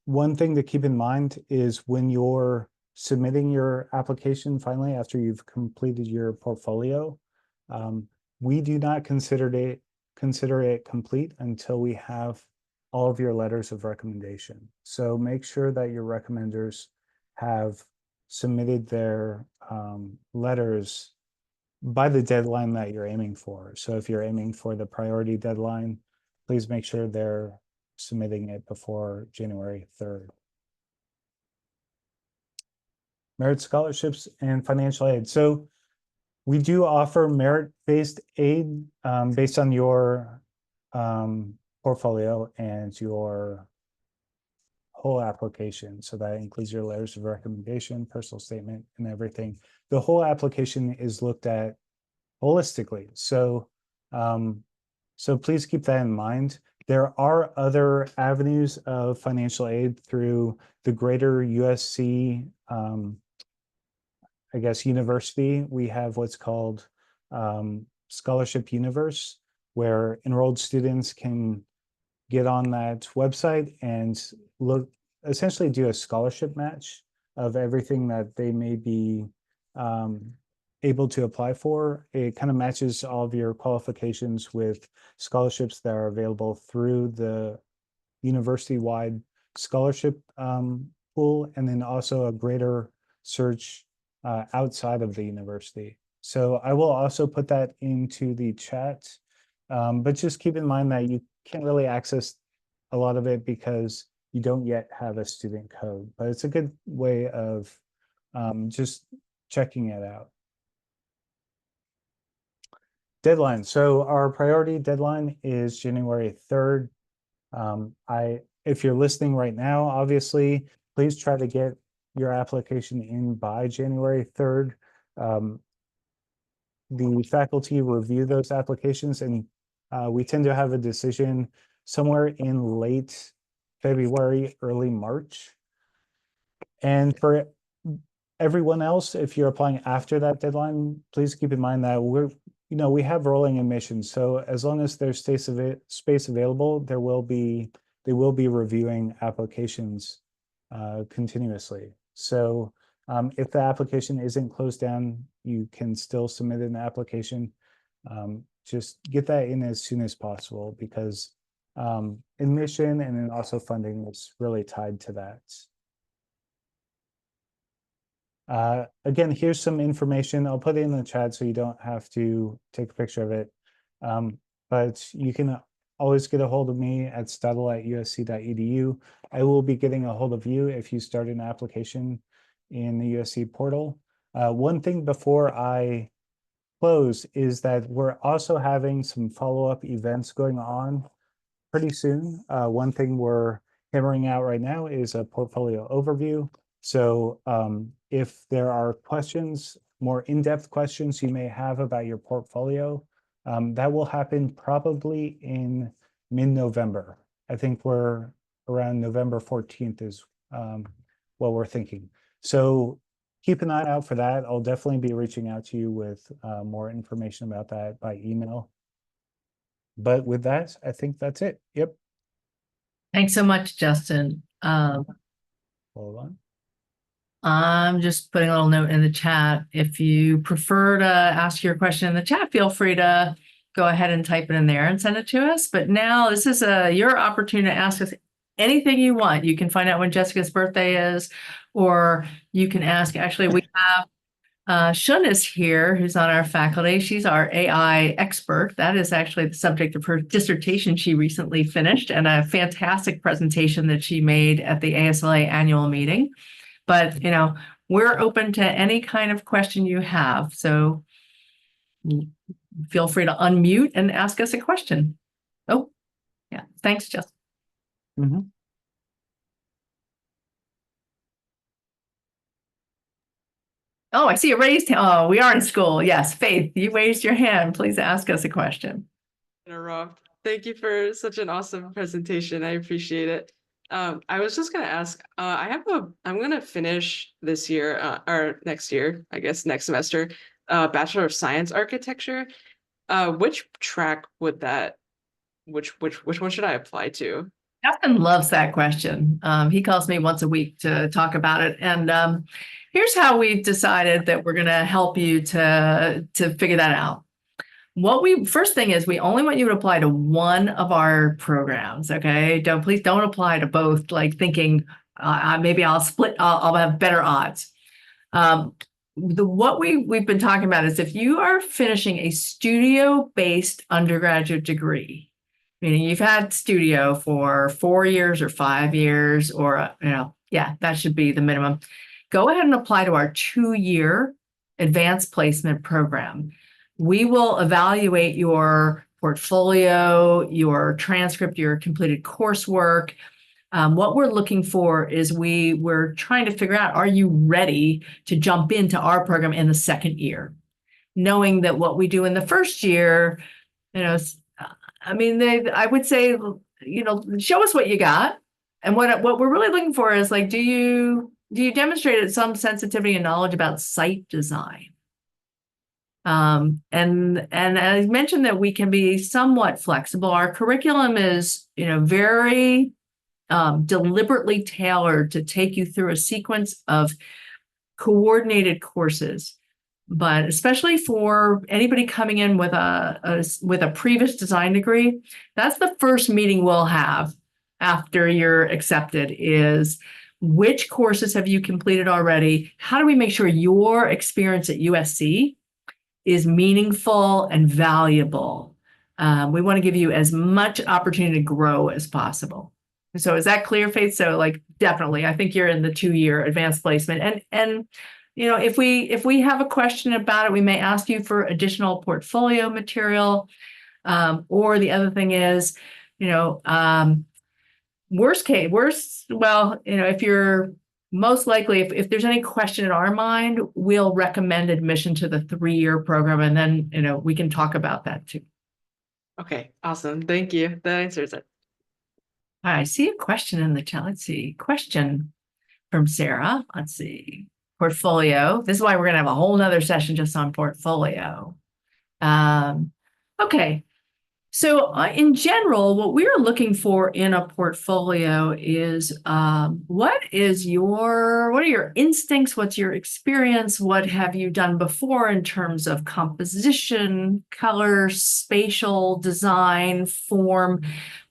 One thing to keep in mind is when you're submitting your application finally after you've completed your portfolio, we do not consider it complete until we have all of your letters of recommendation. So make sure that your recommenders have submitted their letters by the deadline that you're aiming for. So if you're aiming for the priority deadline, please make sure they're submitting it before January 3rd. Merit scholarships and financial aid. So we do offer merit-based aid based on your portfolio and your whole application. So that includes your letters of recommendation, personal statement, and everything. The whole application is looked at holistically. So, so please keep that in mind. There are other avenues of financial aid through the greater USC, I guess, university. We have what's called Scholarship Universe, where enrolled students can get on that website and look, essentially do a scholarship match of everything that they may be able to apply for. It kind of matches all of your qualifications with scholarships that are available through the university-wide scholarship pool, and then also a greater search outside of the university. So I will also put that into the chat, but just keep in mind that you can't really access a lot of it because you don't yet have a student code, but it's a good way of just checking it out. Deadline. So our priority deadline is January 3rd. If you're listening right now, obviously, please try to get your application in by January 3rd. The faculty review those applications, and we tend to have a decision somewhere in late February, early March. And for everyone else, if you're applying after that deadline, please keep in mind that we have rolling admissions. So as long as there's space available, they will be reviewing applications continuously. So if the application isn't closed down, you can still submit an application. Just get that in as soon as possible, because admission and then also funding is really tied to that. Again, here's some information. I'll put it in the chat so you don't have to take a picture of it. But you can always get a hold of me at stadl@usc.edu. I will be getting a hold of you if you start an application in the USC portal. One thing before I close is that we're also having some follow-up events going on pretty soon. One thing we're hammering out right now is a portfolio overview. So if there are questions, more in-depth questions you may have about your portfolio, that will happen probably in mid-November. I think we're around November 14th is what we're thinking. So keep an eye out for that. I'll definitely be reaching out to you with more information about that by email. But with that, I think that's it. Yep.
Thanks so much, Justin.
Hold on.
I'm just putting a little note in the chat. If you prefer to ask your question in the chat, feel free to go ahead and type it in there and send it to us. But now this is your opportunity to ask us anything you want. You can find out when Jessica's birthday is, or you can ask, actually, we have Shun is here, who's on our faculty. She's our AI expert. That is actually the subject of her dissertation she recently finished, and a fantastic presentation that she made at the ASLA annual meeting. But, we're open to any kind of question you have. So feel free to unmute and ask us a question. Oh, yeah. Thanks, Jess.
Mhm.
Oh, I see a raised hand. Oh, we are in school. Yes, Faith, you raised your hand. Please ask us a question.
Interrupt. Thank you for such an awesome presentation. I appreciate it. I was just gonna ask, I'm gonna finish this year, or next year, I guess next semester, Bachelor of Science Architecture. Which track would which one should I apply to?
Justin loves that question. He calls me once a week to talk about it. And here's how we've decided that we're going to help you to figure that out. First thing is, we only want you to apply to one of our programs. Okay. Please don't apply to both, like thinking maybe I'll split, I'll have better odds. What we've been talking about is, if you are finishing a studio-based undergraduate degree, meaning you've had studio for 4 years or 5 years, or, that should be the minimum. Go ahead and apply to our 2-year advanced placement program. We will evaluate your portfolio, your transcript, your completed coursework. What we're looking for is we're trying to figure out, are you ready to jump into our program in the second year? Knowing that what we do in the first year, I would say, show us what you got. And what we're really looking for is, like, do you demonstrate some sensitivity and knowledge about site design? And I mentioned that we can be somewhat flexible. Our curriculum is, very deliberately tailored to take you through a sequence of coordinated courses. But especially for anybody coming in with a previous design degree, that's the first meeting we'll have after you're accepted, is which courses have you completed already? How do we make sure your experience at USC is meaningful and valuable? We want to give you as much opportunity to grow as possible. So is that clear, Faith? So, like, definitely, I think you're in the 2-year advanced placement. And if we have a question about it, we may ask you for additional portfolio material. Or the other thing is, if you're most likely, if there's any question in our mind, we'll recommend admission to the 3-year program, and then, we can talk about that too.
Okay, awesome. Thank you. That answers it.
I see a question in the chat. Let's see. Question from Sarah. Let's see. Portfolio. This is why we're going to have a whole nother session just on portfolio. Okay. So in general, what we're looking for in a portfolio is what are your instincts? What's your experience? What have you done before in terms of composition, color, spatial design, form?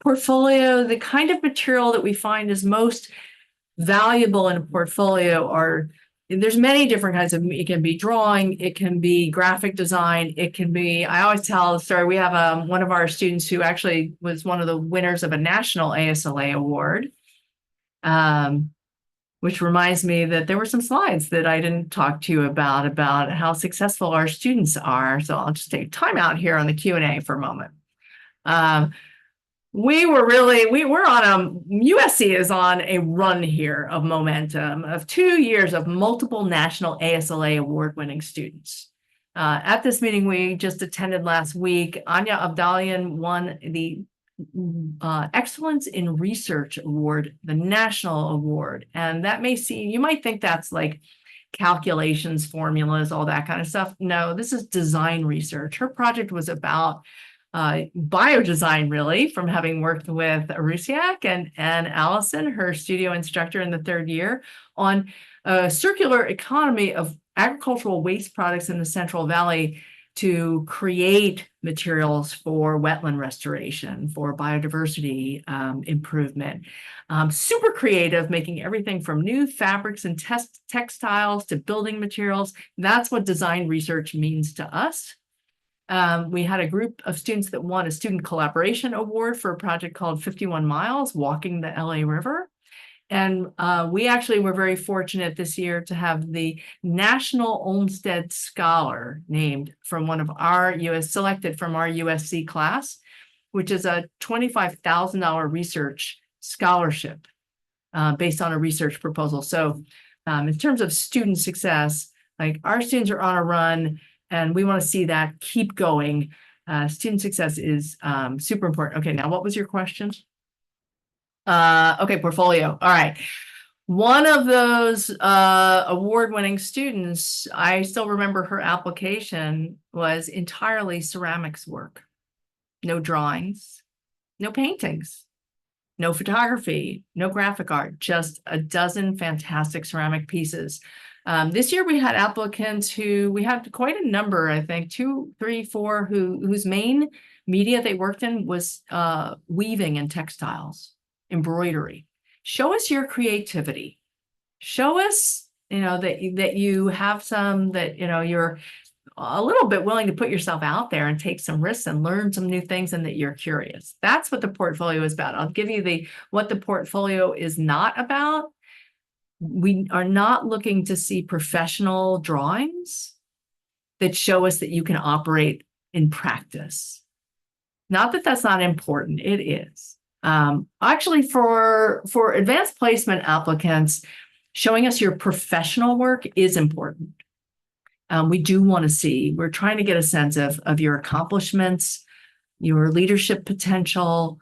Portfolio, the kind of material that we find is most valuable in a portfolio there's many different kinds of, it can be drawing, it can be graphic design, it can be, I always tell the story, we have one of our students who actually was one of the winners of a national ASLA award, which reminds me that there were some slides that I didn't talk to you about how successful our students are. So I'll just take time out here on the Q&A for a moment. USC is on a run here of momentum of 2 years of multiple national ASLA award-winning students. At this meeting we just attended last week, Anya Abdalian won the Excellence in Research Award, the national award. And that you might think that's like calculations, formulas, all that kind of stuff. No, this is design research. Her project was about biodesign, really, from having worked with Arusiak and Allison, her studio instructor in the 3rd year, on a circular economy of agricultural waste products in the Central Valley to create materials for wetland restoration, for biodiversity improvement. Super creative, making everything from new fabrics and textiles to building materials. That's what design research means to us. We had a group of students that won a student collaboration award for a project called 51 Miles, Walking the LA River. And we actually were very fortunate this year to have the National Olmsted Scholar named from one of our selected from our USC class, which is a $25,000 research scholarship based on a research proposal. So in terms of student success, like our students are on a run and we want to see that keep going. Student success is super important. Okay, now what was your question? Okay, portfolio. All right. One of those award-winning students, I still remember her application was entirely ceramics work. No drawings, no paintings, no photography, no graphic art, just a dozen fantastic ceramic pieces. This year we had applicants we had quite a number, I think 2, 3, 4, whose main media they worked in was weaving and textiles, embroidery. Show us your creativity. Show us, that you have some, that, you're a little bit willing to put yourself out there and take some risks and learn some new things and that you're curious. That's what the portfolio is about. I'll give you what the portfolio is not about. We are not looking to see professional drawings that show us that you can operate in practice. Not that that's not important, it is. Actually, for advanced placement applicants, showing us your professional work is important. We do want to see, we're trying to get a sense of your accomplishments, your leadership potential.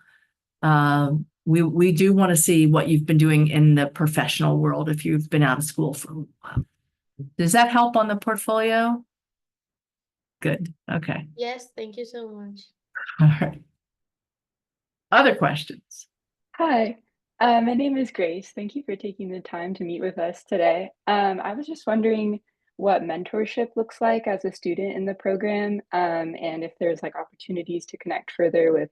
We do want to see what you've been doing in the professional world if you've been out of school for a while. Does that help on the portfolio? Good. Okay.
Yes, thank you so much.
All right. Other questions?
Hi, my name is Grace. Thank you for taking the time to meet with us today. I was just wondering what mentorship looks like as a student in the program, and if there's like opportunities to connect further with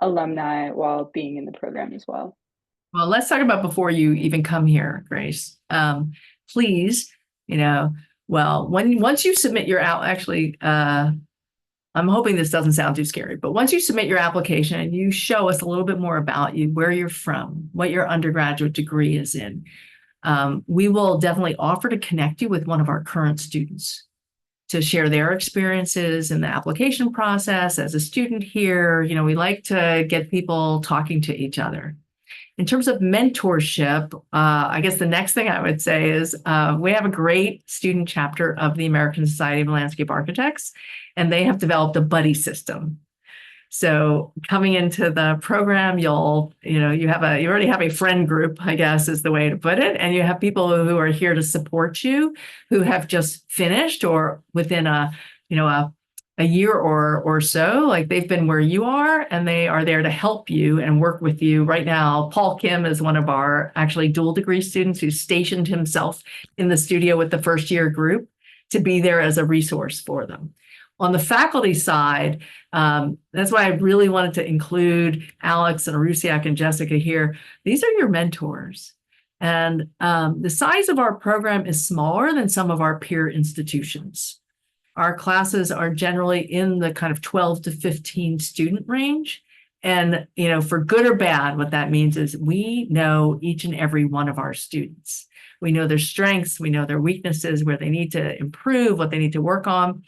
alumni while being in the program as well.
Well, let's talk about before you even come here, Grace. Please, once you submit your I'm hoping this doesn't sound too scary, but once you submit your application and you show us a little bit more about you, where you're from, what your undergraduate degree is in, we will definitely offer to connect you with one of our current students to share their experiences in the application process as a student here. We like to get people talking to each other. In terms of mentorship, I guess the next thing I would say is we have a great student chapter of the American Society of Landscape Architects, and they have developed a buddy system. So coming into the program, you already have a friend group, I guess is the way to put it, and you have people who are here to support you, who have just finished or within a year or so, like they've been where you are, and they are there to help you and work with you. Right now, Paul Kim is one of our actually dual degree students who stationed himself in the studio with the first year group to be there as a resource for them. On the faculty side, that's why I really wanted to include Alex and Arusiak and Jessica here. These are your mentors. And the size of our program is smaller than some of our peer institutions. Our classes are generally in the kind of 12 to 15 student range. And, for good or bad, what that means is we know each and every one of our students. We know their strengths, we know their weaknesses, where they need to improve, what they need to work on.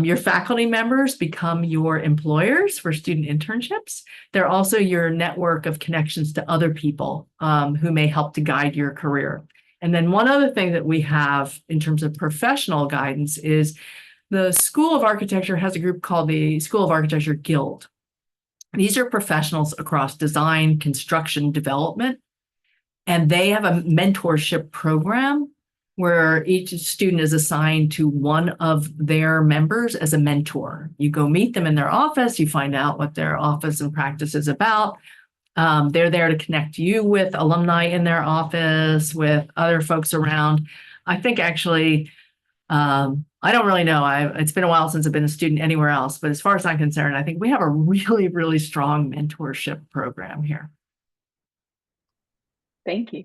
Your faculty members become your employers for student internships. They're also your network of connections to other people who may help to guide your career. And then one other thing that we have in terms of professional guidance is the School of Architecture has a group called the School of Architecture Guild. These are professionals across design, construction, development, and they have a mentorship program where each student is assigned to one of their members as a mentor. You go meet them in their office, you find out what their office and practice is about. They're there to connect you with alumni in their office, with other folks around. I think actually I don't really know. It's been a while since I've been a student anywhere else, but as far as I'm concerned, I think we have a really, really strong mentorship program here.
Thank you.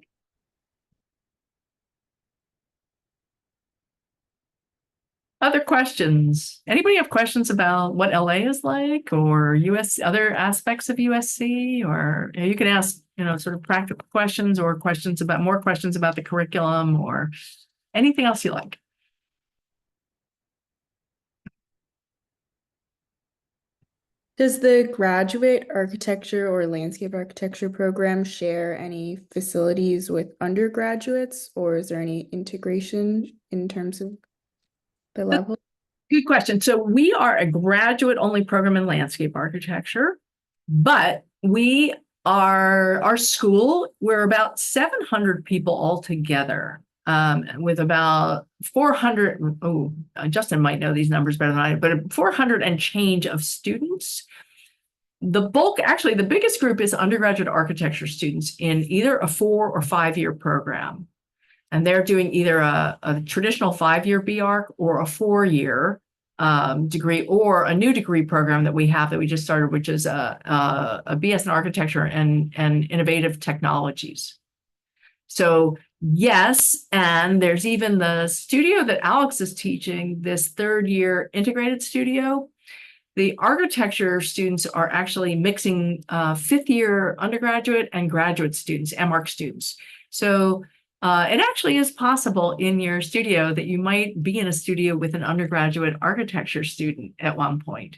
Other questions? Anybody have questions about what LA is like, or other aspects of USC? Or you can ask, sort of practical questions, or more questions about the curriculum, or anything else you like.
Does the graduate architecture or landscape architecture program share any facilities with undergraduates, or is there any integration in terms of the level?
Good question. So we are a graduate-only program in landscape architecture, but our school, we're about 700 people altogether, with about 400, Justin might know these numbers better than I do, but 400 and change of students. Actually, the biggest group is undergraduate architecture students in either a 4 or 5 year program. And they're doing either a traditional 5-year B.ARCH or a 4-year degree, or a new degree program that we have that we just started, which is a BS in architecture and innovative technologies. So yes, and there's even the studio that Alex is teaching, this 3rd-year integrated studio. The architecture students are actually mixing 5th-year undergraduate and graduate students, MArch students. So it actually is possible in your studio that you might be in a studio with an undergraduate architecture student at one point.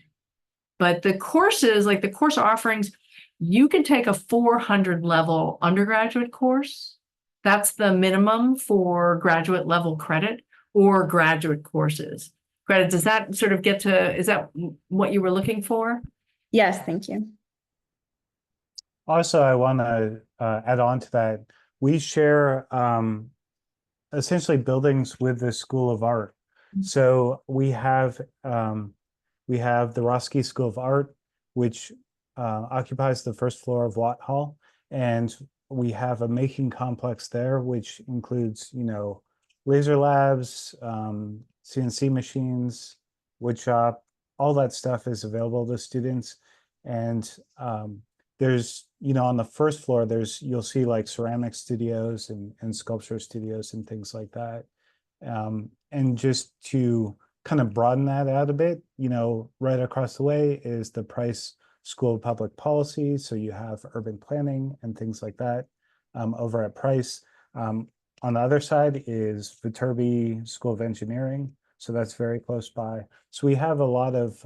But the courses, like the course offerings, you can take a 400 level undergraduate course. That's the minimum for graduate level credit, or graduate courses. Greta, does that sort of is that what you were looking for?
Yes, thank you.
Also, I want to add on to that. We share essentially buildings with the School of Art. So we have the Roski School of Art, which occupies the 1st floor of Watt Hall, and we have a making complex there, which includes, laser labs, CNC machines, wood shop, all that stuff is available to students. And there's, on the 1st floor, you'll see like ceramic studios and sculpture studios and things like that. And just to kind of broaden that out a bit, right across the way is the Price School of Public Policy. So you have urban planning and things like that over at Price. On the other side is Viterbi School of Engineering. So that's very close by. So we have a lot of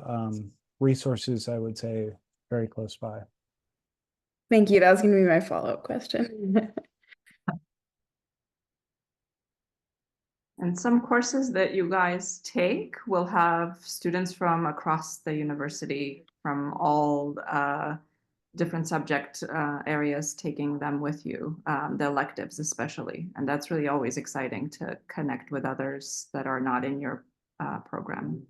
resources, I would say, very close by.
Thank you. That was going to be my follow-up question.
And some courses that you guys take will have students from across the university, from all different subject areas, taking them with you, the electives especially. And that's really always exciting to connect with others that are not in your program.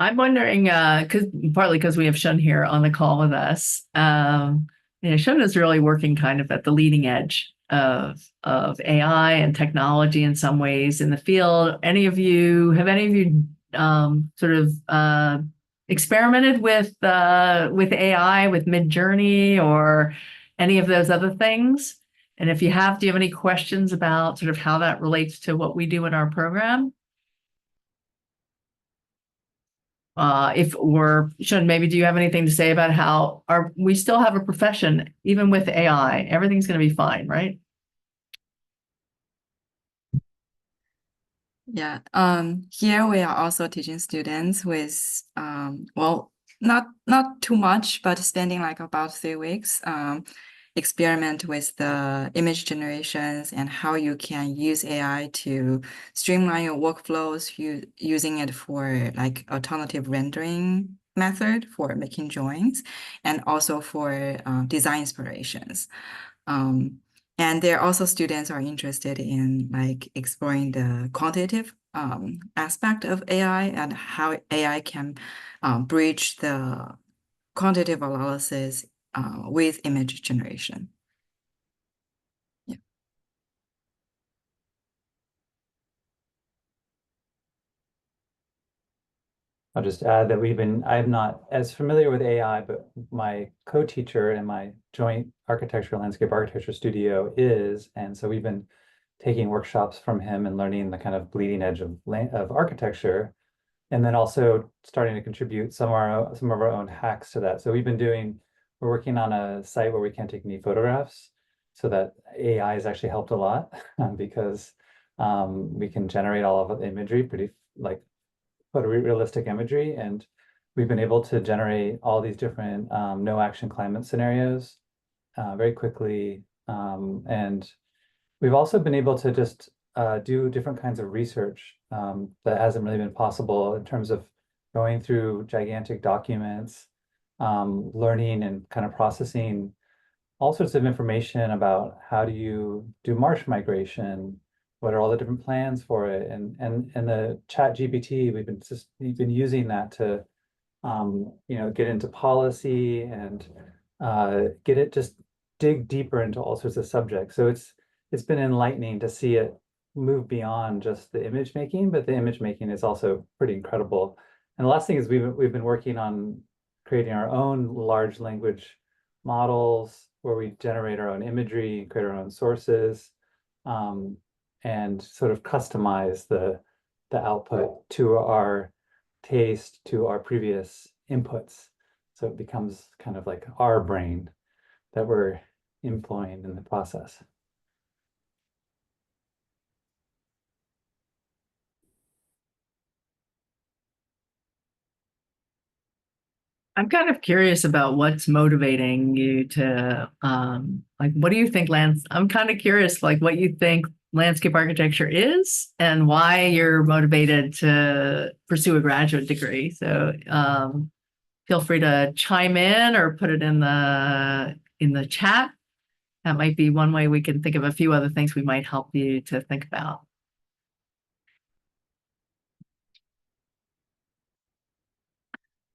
I'm wondering, partly because we have Shun here on the call with us. Shun is really working kind of at the leading edge of AI and technology in some ways in the field. Have any of you sort of experimented with AI, with Midjourney, or any of those other things? And if you have, do you have any questions about sort of how that relates to what we do in our program? Shun, maybe do you have anything to say about how we still have a profession even with AI? Everything's going to be fine, right?
Yeah, here we are also teaching students with, well, not too much, but spending like about 3 weeks, experiment with the image generations and how you can use AI to streamline your workflows, using it for like alternative rendering method for making drawings, and also for design inspirations. And there also students are interested in like exploring the quantitative aspect of AI and how AI can bridge the quantitative analysis with image generation. Yeah.
I'll just add that I'm not as familiar with AI, but my co-teacher in my joint architecture, landscape architecture studio is, and so we've been taking workshops from him and learning the kind of bleeding edge of architecture, and then also starting to contribute some of our own hacks to that. So we're working on a site where we can't take any photographs, so that AI has actually helped a lot because we can generate all of the imagery pretty like photorealistic imagery, and we've been able to generate all these different no action climate scenarios very quickly, and we've also been able to just do different kinds of research that hasn't really been possible in terms of going through gigantic documents, learning and kind of processing all sorts of information about how do you do marsh migration, what are all the different plans for it, and the chat GPT, we've been using that to get into policy and just dig deeper into all sorts of subjects. So it's been enlightening to see it move beyond just the image making, but the image making is also pretty incredible. And the last thing is we've been working on creating our own large language models where we generate our own imagery, create our own sources, and sort of customize the output to our taste, to our previous inputs. So it becomes kind of like our brain that we're employing in the process.
I'm kind of curious about what's motivating you to, like, what do you think I'm kind of curious, like, what you think landscape architecture is and why you're motivated to pursue a graduate degree. So, feel free to chime in or put it in the chat. That might be one way we can think of a few other things we might help you to think about.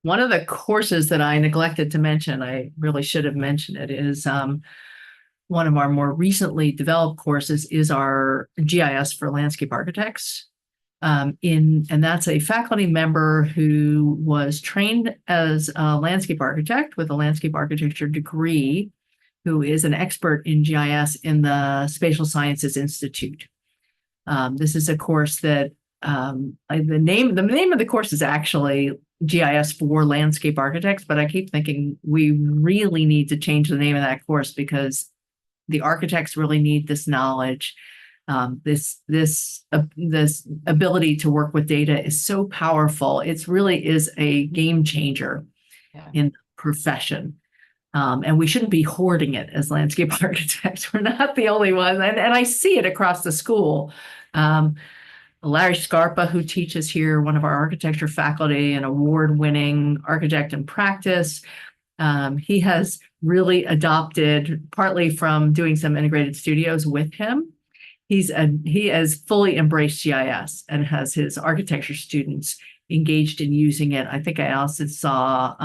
One of the courses that I neglected to mention, I really should have mentioned it, is one of our more recently developed courses is our GIS for landscape architects. And that's a faculty member who was trained as a landscape architect with a landscape architecture degree, who is an expert in GIS in the Spatial Sciences Institute. This is a course that the name of the course is actually GIS for landscape architects, but I keep thinking we really need to change the name of that course because the architects really need this knowledge. This ability to work with data is so powerful. It really is a game changer in the profession. And we shouldn't be hoarding it as landscape architects. We're not the only ones. And I see it across the school. Larry Scarpa, who teaches here, one of our architecture faculty, an award-winning architect in practice, he has really adopted, partly from doing some integrated studios with him, he has fully embraced GIS and has his architecture students engaged in using it. I think I also saw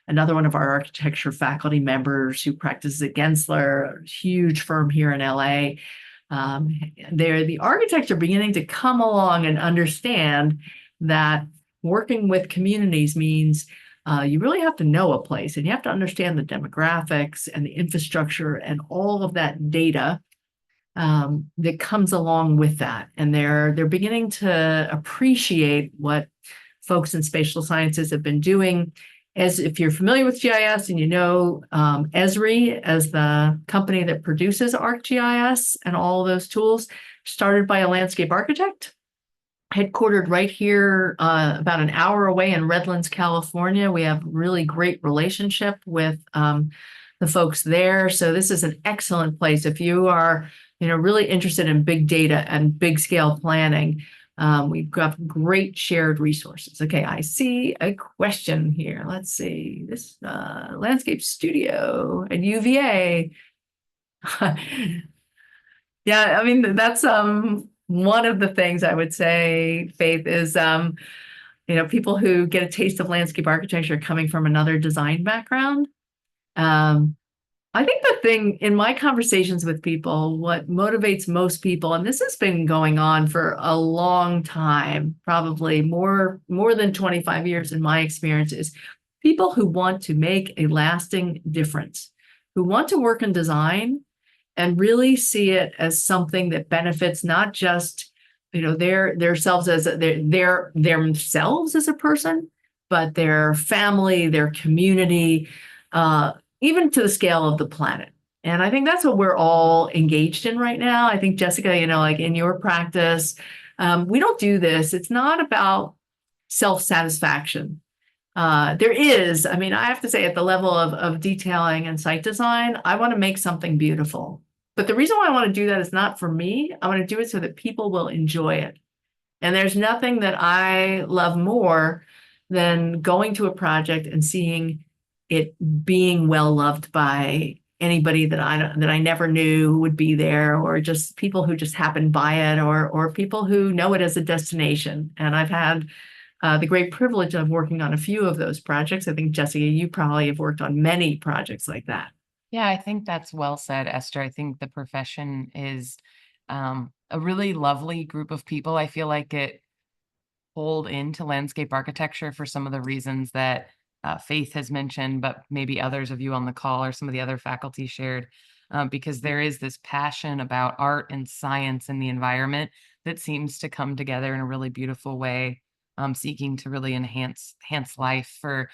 another one of our architecture faculty members who practices at Gensler, a huge firm here in LA. The architects are beginning to come along and understand that working with communities means you really have to know a place and you have to understand the demographics and the infrastructure and all of that data that comes along with that. And they're beginning to appreciate what folks in spatial sciences have been doing. As if you're familiar with GIS and you know Esri as the company that produces ArcGIS and all those tools, started by a landscape architect, headquartered right here about an hour away in Redlands, California. We have really great relationship with the folks there. So this is an excellent place if you are really interested in big data and big scale planning. We've got great shared resources. Okay, I see a question here. Let's see, this landscape studio at UVA. Yeah, I mean, that's one of the things I would say, Faith, is people who get a taste of landscape architecture coming from another design background. I think the thing in my conversations with people, what motivates most people, and this has been going on for a long time, probably more than 25 years in my experience, is people who want to make a lasting difference, who want to work in design and really see it as something that benefits not just, themselves as themselves as a person, but their family, their community, even to the scale of the planet. And I think that's what we're all engaged in right now. I think, Jessica, like in your practice, we don't do this. It's not about self-satisfaction. There is, I mean, I have to say at the level of detailing and site design, I want to make something beautiful. But the reason why I want to do that is not for me. I want to do it so that people will enjoy it. And there's nothing that I love more than going to a project and seeing it being well loved by anybody that I never knew would be there, or just people who just happen by it, or people who know it as a destination. And I've had the great privilege of working on a few of those projects. I think, Jessica, you probably have worked on many projects like that.
Yeah, I think that's well said, Esther. I think the profession is a really lovely group of people. I feel like it pulled into landscape architecture for some of the reasons that Faith has mentioned, but maybe others of you on the call or some of the other faculty shared, because there is this passion about art and science and the environment that seems to come together in a really beautiful way, seeking to really enhance life for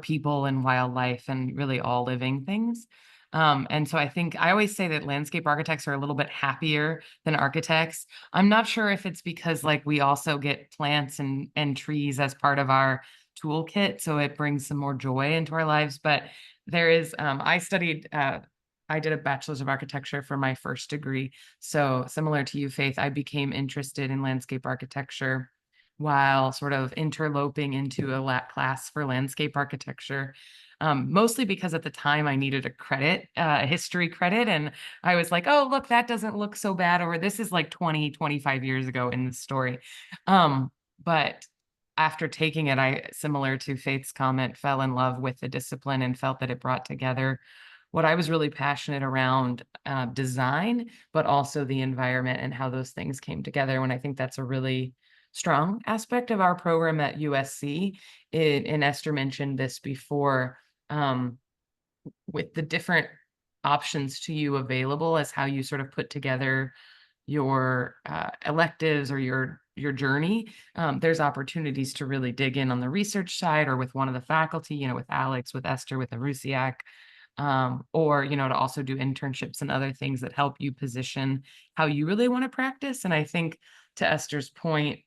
people and wildlife and really all living things. And so I think I always say that landscape architects are a little bit happier than architects. I'm not sure if it's because like we also get plants and trees as part of our toolkit, so it brings some more joy into our lives. But there is, I did a bachelor's of architecture for my first degree. So similar to you, Faith, I became interested in landscape architecture while sort of interloping into a class for landscape architecture. Mostly because at the time I needed a credit, a history credit. And I was like, oh, look, that doesn't look so bad. Or this is like 25 years ago in the story. But after taking it, I, similar to Faith's comment, fell in love with the discipline and felt that it brought together what I was really passionate around, design, but also the environment and how those things came together. And I think that's a really strong aspect of our program at USC. And Esther mentioned this before, with the different options to you available as how you sort of put together your electives or your journey. There's opportunities to really dig in on the research side or with one of the faculty, with Alex, with Esther, with Arusiak, or, to also do internships and other things that help you position how you really want to practice. And I think to Esther's point,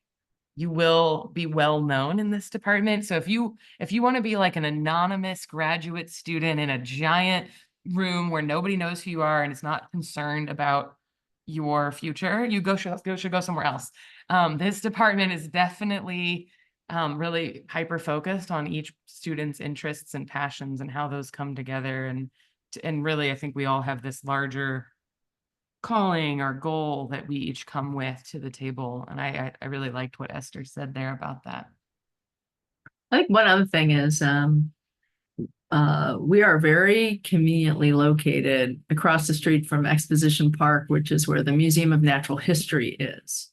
you will be well known in this department. So if you want to be like an anonymous graduate student in a giant room where nobody knows who you are and is not concerned about your future, you should go somewhere else. This department is definitely really hyper focused on each student's interests and passions and how those come together. And really, I think we all have this larger calling or goal that we each come with to the table. And I really liked what Esther said there about that.
I think one other thing is we are very conveniently located across the street from Exposition Park, which is where the Museum of Natural History is.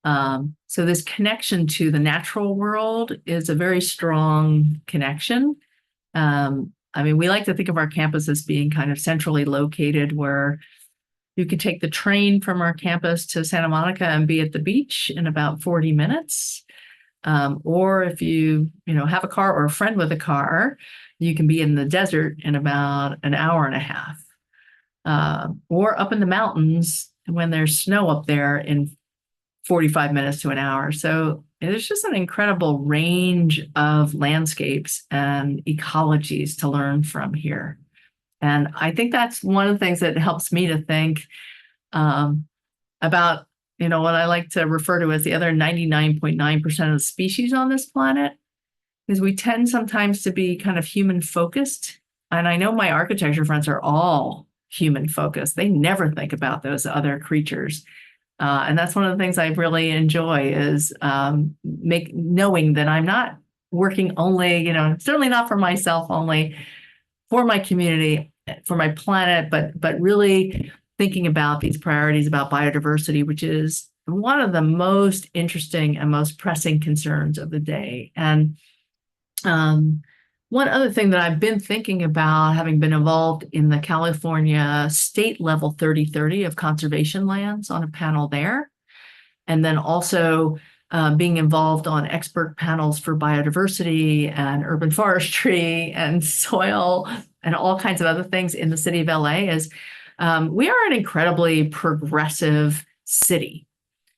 So this connection to the natural world is a very strong connection. I mean, we like to think of our campus as being kind of centrally located, where you could take the train from our campus to Santa Monica and be at the beach in about 40 minutes. Or if you have a car or a friend with a car, you can be in the desert in about an hour and a half. Or up in the mountains when there's snow up there in 45 minutes to an hour. So there's just an incredible range of landscapes and ecologies to learn from here. And I think that's one of the things that helps me to think about, what I like to refer to as the other 99.9% of the species on this planet, is we tend sometimes to be kind of human focused. And I know my architecture friends are all human focused. They never think about those other creatures. And that's one of the things I really enjoy is knowing that I'm not working only, certainly not for myself only, for my community. for my planet, but really thinking about these priorities about biodiversity, which is one of the most interesting and most pressing concerns of the day. And one other thing that I've been thinking about, having been involved in the California state level 3030 of conservation lands on a panel there, and then also being involved on expert panels for biodiversity and urban forestry and soil and all kinds of other things in the city of LA, is we are an incredibly progressive city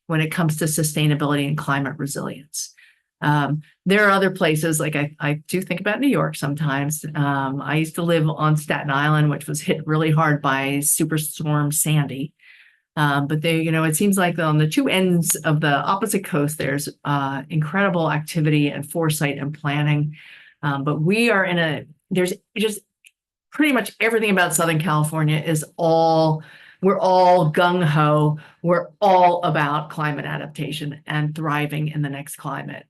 when it comes to sustainability and climate resilience. There are other places, like I do think about New York sometimes. I used to live on Staten Island, which was hit really hard by Superstorm Sandy. But they, it seems like on the two ends of the opposite coast, there's incredible activity and foresight and planning. But we are there's just pretty much everything about Southern California we're all gung-ho. We're all about climate adaptation and thriving in the next climate.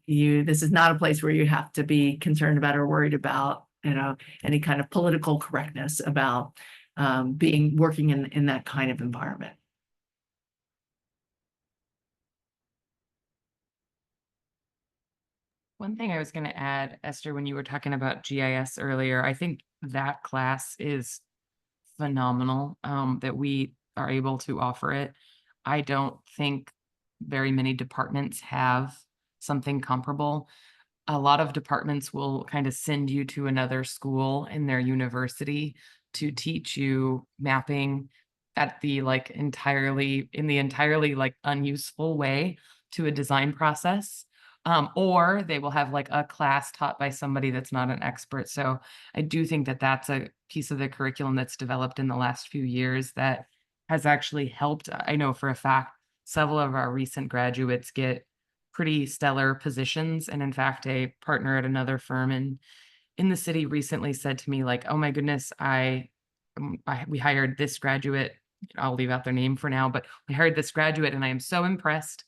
This is not a place where you have to be concerned about or worried about, any kind of political correctness about working in that kind of environment.
One thing I was going to add, Esther, when you were talking about GIS earlier, I think that class is phenomenal, that we are able to offer it. I don't think very many departments have something comparable. A lot of departments will kind of send you to another school in their university to teach you mapping at the entirely unuseful way to a design process. Or they will have a class taught by somebody that's not an expert. So I do think that that's a piece of the curriculum that's developed in the last few years that has actually helped. I know for a fact, several of our recent graduates get pretty stellar positions. And in fact, a partner at another firm in the city recently said to me, oh my goodness, we hired this graduate. I'll leave out their name for now, but we hired this graduate and I am so impressed.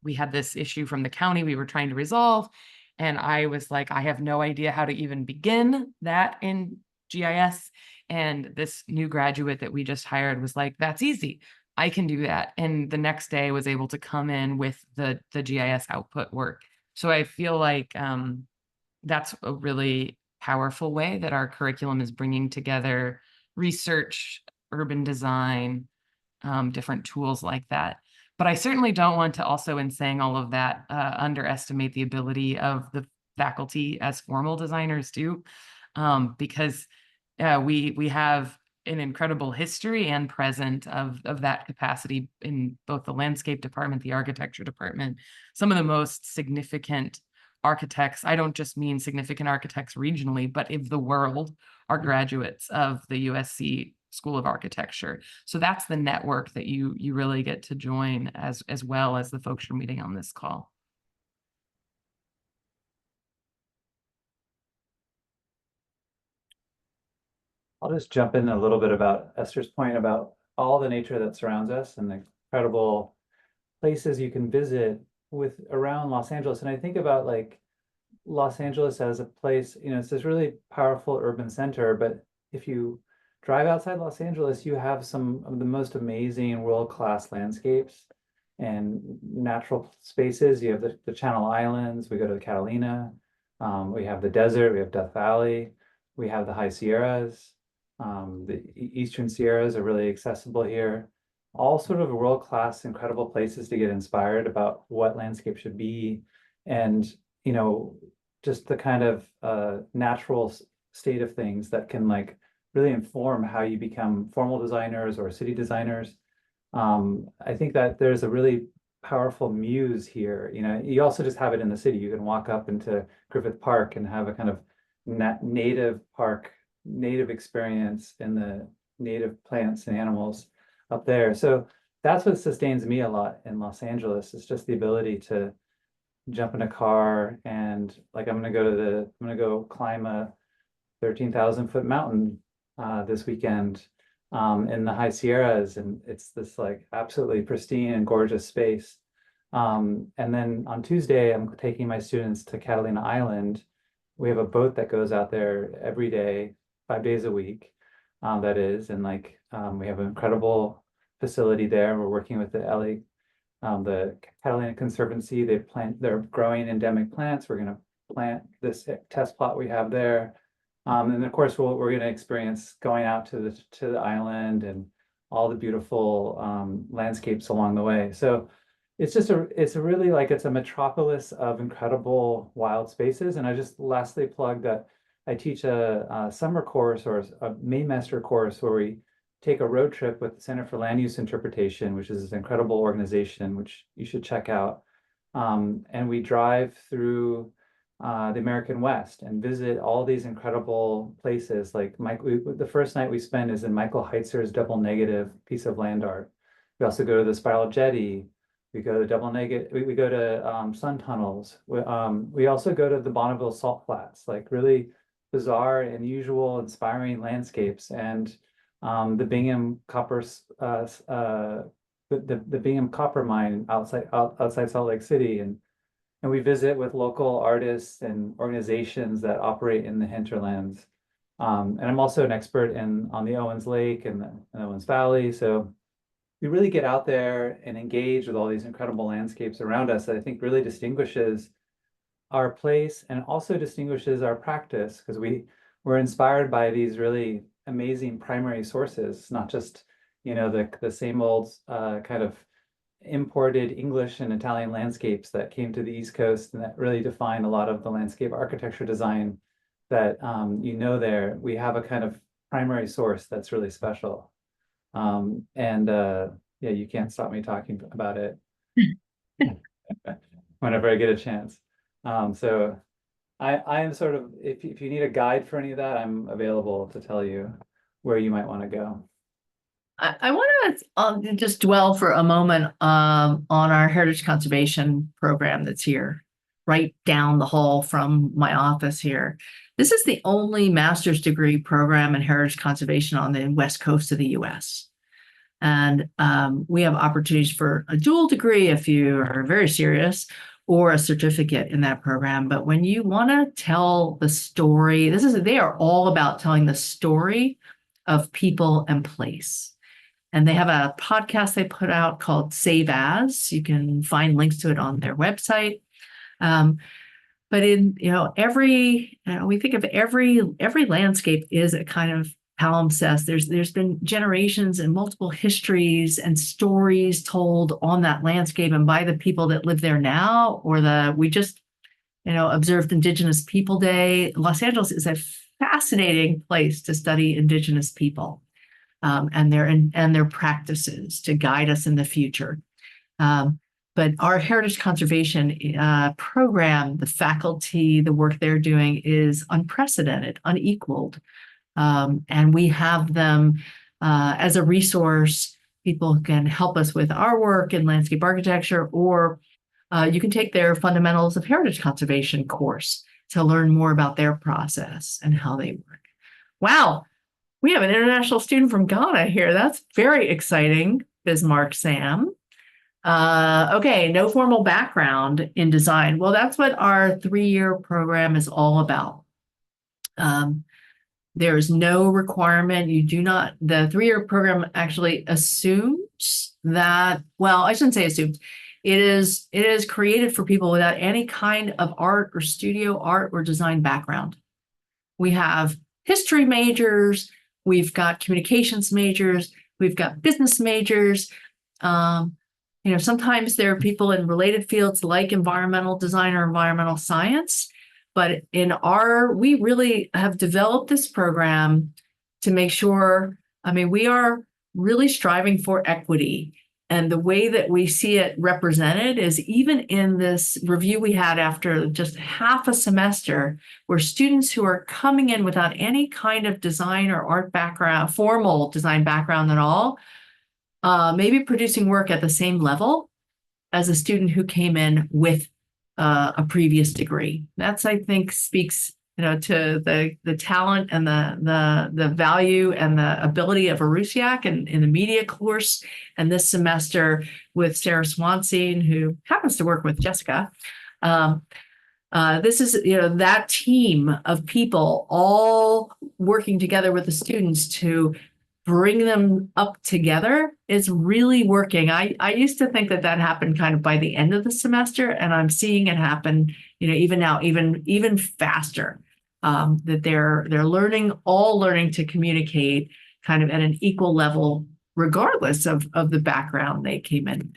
We had this issue from the county we were trying to resolve. And I was like, I have no idea how to even begin that in GIS. And this new graduate that we just hired was like, that's easy. I can do that. And the next day was able to come in with the GIS output work. So I feel like that's a really powerful way that our curriculum is bringing together research, urban design, different tools like that. But I certainly don't want to also, in saying all of that, underestimate the ability of the faculty as formal designers too, because we have an incredible history and present of that capacity in both the landscape department, the architecture department. Some of the most significant architects, I don't just mean significant architects regionally, but of the world, are graduates of the USC School of Architecture. So that's the network that you really get to join as well as the folks you're meeting on this call.
I'll just jump in a little bit about Esther's point about all the nature that surrounds us and the incredible places you can visit around Los Angeles. And I think about Los Angeles as a place, it's this really powerful urban center, but if you drive outside Los Angeles, you have some of the most amazing world-class landscapes and natural spaces. You have the Channel Islands, we go to the Catalina, we have the desert, we have Death Valley, we have the High Sierras, the Eastern Sierras are really accessible here. All sort of world-class, incredible places to get inspired about what landscape should be. And, just the kind of natural state of things that can really inform how you become formal designers or city designers. I think that there's a really powerful muse here. You also just have it in the city. You can walk up into Griffith Park and have a kind of native park, native experience in the native plants and animals up there. So that's what sustains me a lot in Los Angeles. It's just the ability to jump in a car and I'm gonna go climb a 13,000-foot mountain this weekend in the High Sierras, and it's this absolutely pristine and gorgeous space. And then on Tuesday, I'm taking my students to Catalina Island. We have a boat that goes out there every day 5 days a week. That is, and like we have an incredible facility there. We're working with the Catalina Conservancy. They're growing endemic plants. We're going to plant this test plot we have there. And of course, we're going to experience going out to the island and all the beautiful landscapes along the way. So it's a really like it's a metropolis of incredible wild spaces. And I just lastly plug that I teach a summer course or a Maymester course where we take a road trip with the Center for Land Use Interpretation, which is an incredible organization, which you should check out. And we drive through the American West and visit all these incredible places. Like the first night we spend is in Michael Heitzer's double negative piece of land art. We also go to the Spiral Jetty. We go to double negative. We go to sun tunnels. We also go to the Bonneville Salt Flats, like really bizarre, unusual, inspiring landscapes, and the Bingham Copper the Bingham Copper Mine outside Salt Lake City, and we visit with local artists and organizations that operate in the hinterlands. And I'm also an expert on the Owens Lake and the Owens Valley. So we really get out there and engage with all these incredible landscapes around us that I think really distinguishes our place and also distinguishes our practice, because we're inspired by these really amazing primary sources, not just, the same old kind of imported English and Italian landscapes that came to the East Coast and that really define a lot of the landscape architecture design that there. We have a kind of primary source that's really special. Yeah, you can't stop me talking about it whenever I get a chance. So I am sort of, if you need a guide for any of that, I'm available to tell you where you might want to go.
I want to just dwell for a moment on our heritage conservation program that's here, right down the hall from my office here. This is the only master's degree program in heritage conservation on the west coast of the U.S. And we have opportunities for a dual degree if you are very serious, or a certificate in that program. But when you want to tell the story, they are all about telling the story of people and place. And they have a podcast they put out called Save As. You can find links to it on their website. But in we think of every landscape is a kind of palimpsest. There's been generations and multiple histories and stories told on that landscape and by the people that live there now, or we just observed Indigenous People Day. Los Angeles is a fascinating place to study Indigenous people and their practices to guide us in the future. But our heritage conservation program, the faculty, the work they're doing is unprecedented, unequaled. And we have them as a resource. People can help us with our work in landscape architecture, or you can take their Fundamentals of Heritage Conservation course to learn more about their process and how they work. Wow, we have an international student from Ghana here. That's very exciting, Bismarck Sam. Okay, no formal background in design. Well, that's what our 3-year program is all about. There is no requirement. The 3-year program actually assumes that, well, I shouldn't say assumes. It is created for people without any kind of art or studio art or design background. We have history majors, we've got communications majors, we've got business majors. Sometimes there are people in related fields like environmental design or environmental science. But we really have developed this program to make sure, we are really striving for equity. And the way that we see it represented is even in this review we had after just half a semester, where students who are coming in without any kind of design or art background, formal design background at all, maybe producing work at the same level as a student who came in with a previous degree. That's, I think, speaks to the talent and the value and the ability of Arusiak in the media course. And this semester with Sarah Swansea, who happens to work with Jessica. This is, that team of people all working together with the students to bring them up together is really working. I used to think that happened kind of by the end of the semester, and I'm seeing it happen, even now, even faster. That they're all learning to communicate kind of at an equal level, regardless of the background they came in.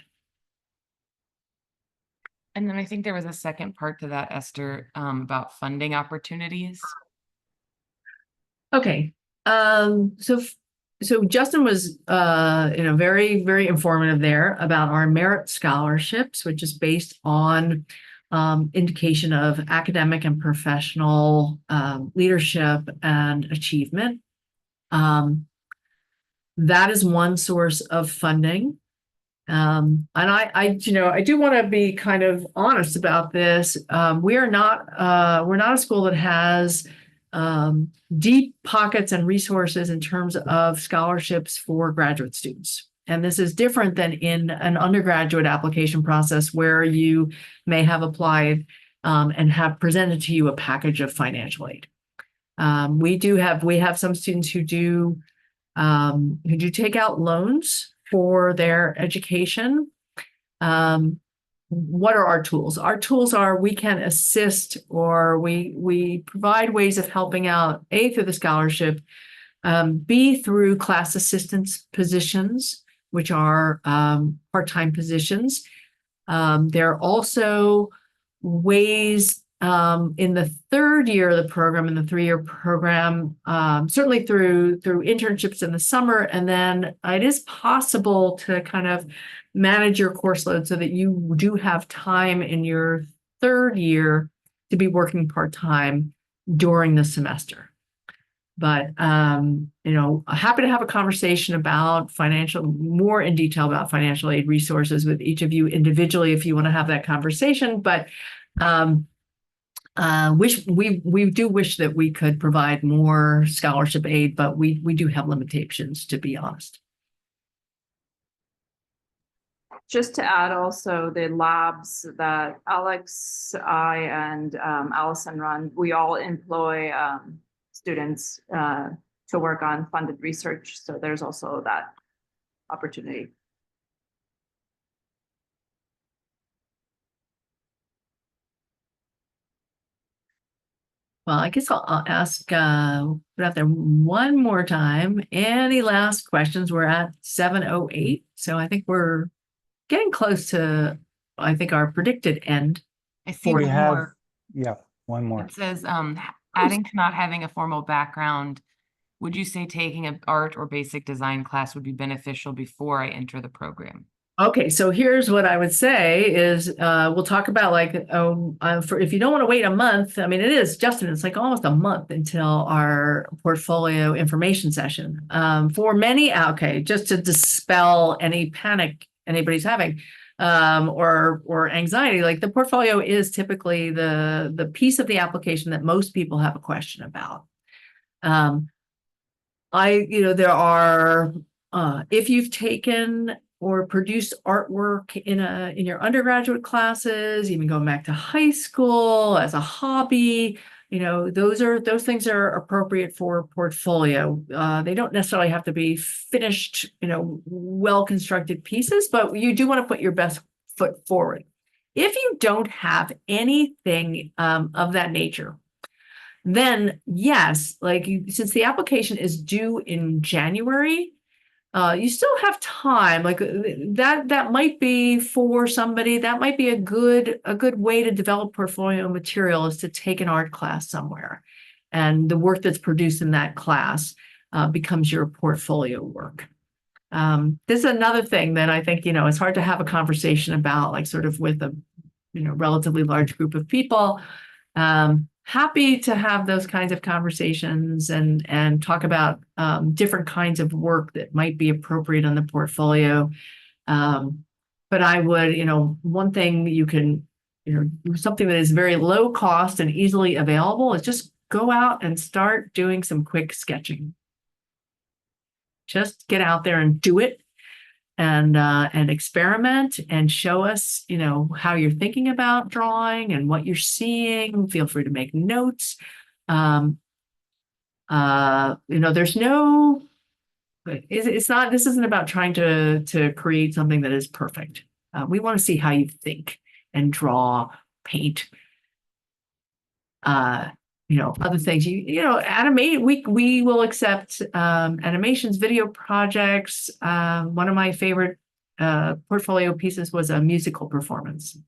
And then I think there was a second part to that, Esther, about funding opportunities.
Okay. So Justin was, very, very informative there about our merit scholarships, which is based on indication of academic and professional leadership and achievement. That is one source of funding. And I do want to be kind of honest about this. We're not a school that has deep pockets and resources in terms of scholarships for graduate students. And this is different than in an undergraduate application process where you may have applied and have presented to you a package of financial aid. We have some students who do take out loans for their education. What are our tools? Our tools are we can assist, or we provide ways of helping out, A, through the scholarship, B, through class assistance positions, which are part-time positions. There are also ways in the third year of the program, in the 3-year program, certainly through internships in the summer, and then it is possible to kind of manage your course load so that you do have time in your third year to be working part-time during the semester. But happy to have a conversation about more in detail about financial aid resources with each of you individually if you want to have that conversation. But we do wish that we could provide more scholarship aid, but we do have limitations, to be honest.
Just to add also the labs that Alex, I, and Allison run, we all employ students to work on funded research. So there's also that opportunity.
Well, I guess I'll ask, put out there one more time. Any last questions? We're at 7:08. So I think we're getting close to, I think, our predicted end.
I see
We
one
have,
more.
yeah, one more.
It says, adding to not having a formal background, would you say taking an art or basic design class would be beneficial before I enter the program?
Okay, so here's what I would say is we'll talk about for if you don't want to wait a month. I mean, it is, Justin, it's like almost a month until our portfolio information session. For many, okay, just to dispel any panic anybody's having or anxiety, like the portfolio is typically the piece of the application that most people have a question about. There are if you've taken or produced artwork in your undergraduate classes, even going back to high school as a hobby, those things are appropriate for portfolio. They don't necessarily have to be finished, well-constructed pieces, but you do want to put your best foot forward. If you don't have anything of that nature, then yes, since the application is due in January, you still have time. Like that might be for somebody, that might be a good way to develop portfolio material is to take an art class somewhere, and the work that's produced in that class becomes your portfolio work. This is another thing that I think it's hard to have a conversation about, like sort of with a relatively large group of people. Happy to have those kinds of conversations and talk about different kinds of work that might be appropriate on the portfolio. But I would, one thing you can, something that is very low cost and easily available is just go out and start doing some quick sketching. Just get out there and do it. and experiment and show us, how you're thinking about drawing and what you're seeing. Feel free to make notes. There's no, it's not, this isn't about trying to create something that is perfect. We want to see how you think and draw, paint, other things. Animate. We will accept animations, video projects. One of my favorite portfolio pieces was a musical performance.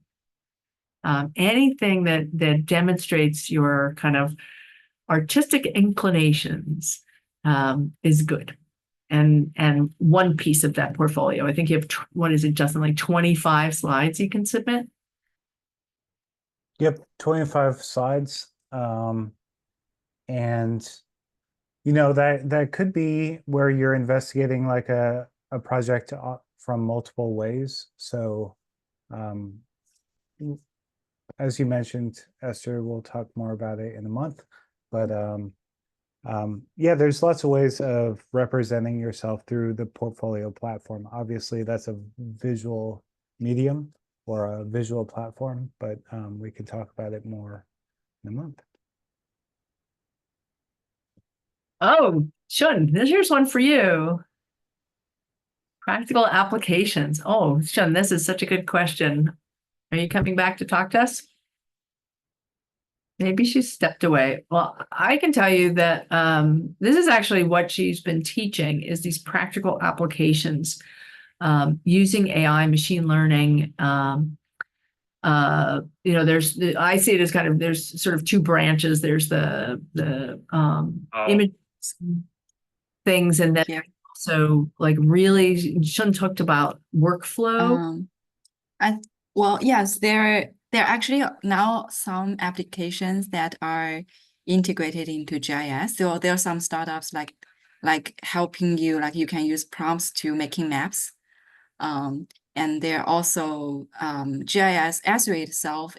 Anything that demonstrates your kind of artistic inclinations is good. And one piece of that portfolio, I think you have, what is it, Justin, like 25 slides you can submit?
Yep, 25 slides. And that could be where you're investigating like a project from multiple ways. So as you mentioned, Esther, we'll talk more about it in a month. But yeah, there's lots of ways of representing yourself through the portfolio platform. Obviously, that's a visual medium or a visual platform, but we can talk about it more in a month.
Oh, Shun, here's one for you. Practical applications. Oh, Shun, this is such a good question. Are you coming back to talk to us? Maybe she stepped away. Well, I can tell you that this is actually what she's been teaching, is these practical applications using AI, machine learning. There's I see it as kind of, there's sort of two branches. There's the image things, and then also like really Shun talked about workflow.
Well, yes, there are actually now some applications that are integrated into GIS. So there are some startups like helping you, like you can use prompts to making maps. And there are also GIS Esri itself.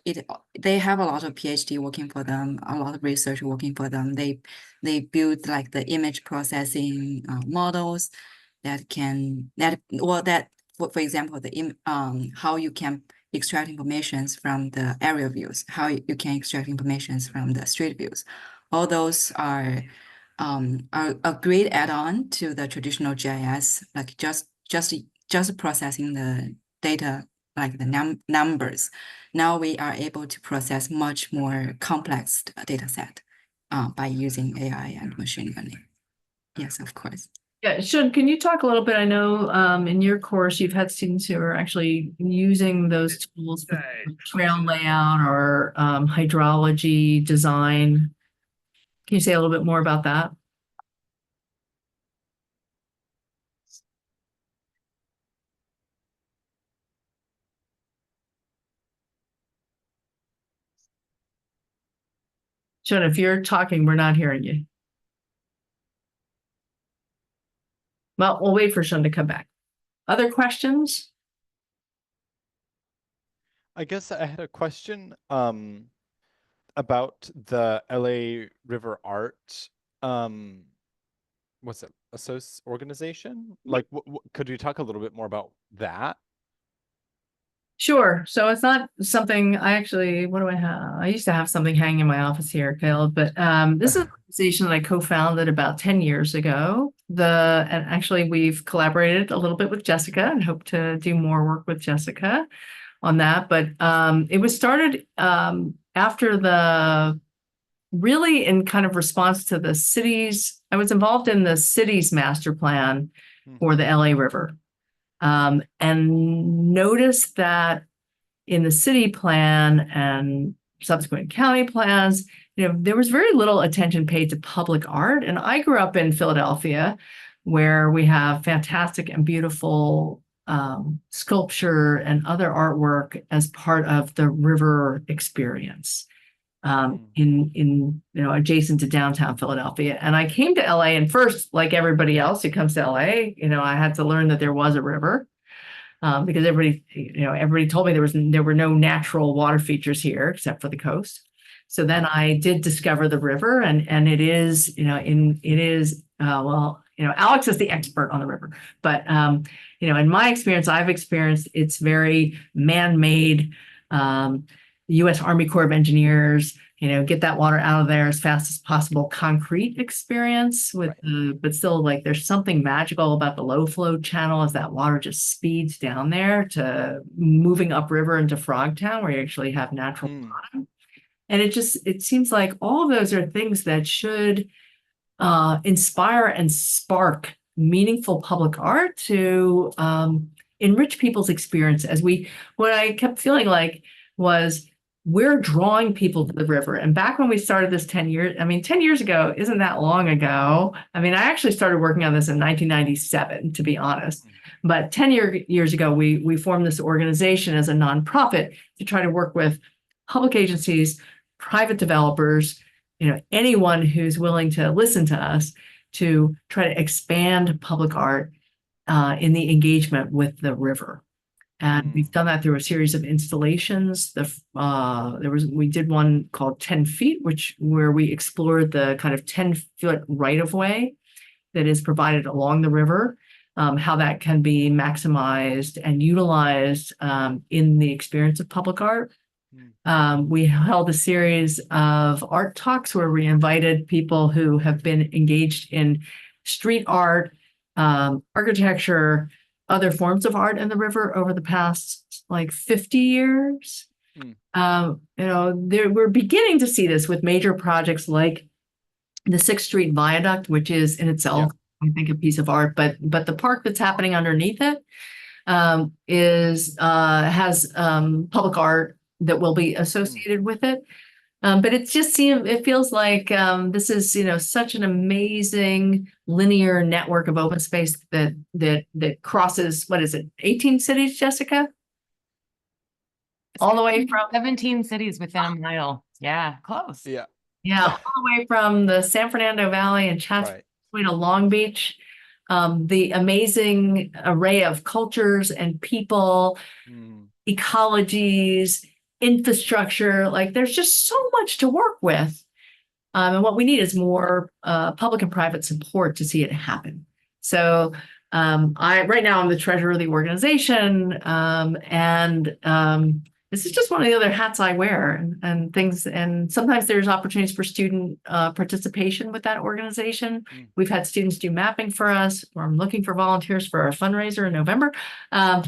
They have a lot of PhD working for them, a lot of research working for them. They build like the image processing models for example, how you can extract information from the aerial views, how you can extract information from the street views. All those are a great add-on to the traditional GIS, like just processing the data, like the numbers. Now we are able to process much more complex data set by using AI and machine learning. Yes, of course.
Yeah, Shun, can you talk a little bit? I know in your course you've had students who are actually using those tools for trail layout or hydrology design. Can you say a little bit more about that? Shun, if you're talking, we're not hearing you. Well, we'll wait for Shun to come back. Other questions?
I guess I had a question about the LA River Art what's it, organization? Like, could you talk a little bit more about that?
Sure. So it's not something I actually, what do I have? I used to have something hanging in my office here, Caleb, but this is an organization that I co-founded about 10 years ago. And actually we've collaborated a little bit with Jessica and hope to do more work with Jessica on that. But it was started after really in kind of response to the city's, I was involved in the city's master plan for the LA River. And noticed that in the city plan and subsequent county plans, there was very little attention paid to public art. And I grew up in Philadelphia, where we have fantastic and beautiful sculpture and other artwork as part of the river experience. In adjacent to downtown Philadelphia. And I came to LA, and first, like everybody else who comes to LA, I had to learn that there was a river because everybody told me there were no natural water features here except for the coast. So then I did discover the river, and it is, Alex is the expert on the river, but in my experience, I've experienced it's very man-made. U.S. Army Corps of Engineers, get that water out of there as fast as possible. Concrete experience with, but still, like, there's something magical about the low flow channel as that water just speeds down there to moving upriver into Frogtown, where you actually have natural bottom. And it seems like all of those are things that should inspire and spark meaningful public art to enrich people's experience. What I kept feeling like was we're drawing people to the river. And back when we started this 10 years ago, isn't that long ago? I actually started working on this in 1997, to be honest. But 10 years ago, we formed this organization as a nonprofit to try to work with public agencies, private developers, anyone who's willing to listen to us to try to expand public art in the engagement with the river. And we've done that through a series of installations. We did one called 10 Feet, where we explored the kind of 10-foot right-of-way that is provided along the river, how that can be maximized and utilized in the experience of public art. We held a series of art talks where we invited people who have been engaged in street art, architecture, other forms of art in the river over the past 50 years. We're beginning to see this with major projects like the 6th Street Viaduct, which is in itself, I think, a piece of art, but the park that's happening underneath it has public art that will be associated with it. But it feels like this is, such an amazing linear network of open space that crosses, 18 cities, Jessica? All the way from
17 cities within a mile. Yeah, close.
Yeah.
Yeah, all the way from the San Fernando Valley and Chatsworth to Long Beach. The amazing array of cultures and people, ecologies, infrastructure, there's just so much to work with. And what we need is more public and private support to see it happen. So right now I'm the treasurer of the organization, and this is just one of the other hats I wear and things. And sometimes there's opportunities for student participation with that organization. We've had students do mapping for us, or I'm looking for volunteers for our fundraiser in November. All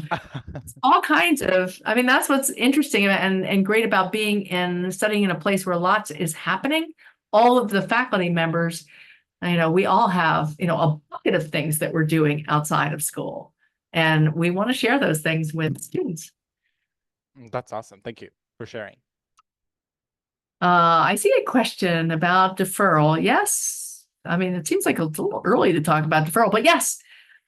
kinds of, that's what's interesting and great about studying in a place where lots is happening. All of the faculty members, we all have, a bucket of things that we're doing outside of school. And we want to share those things with students.
That's awesome. Thank you for sharing.
I see a question about deferral. Yes. It seems like it's a little early to talk about deferral, but yes,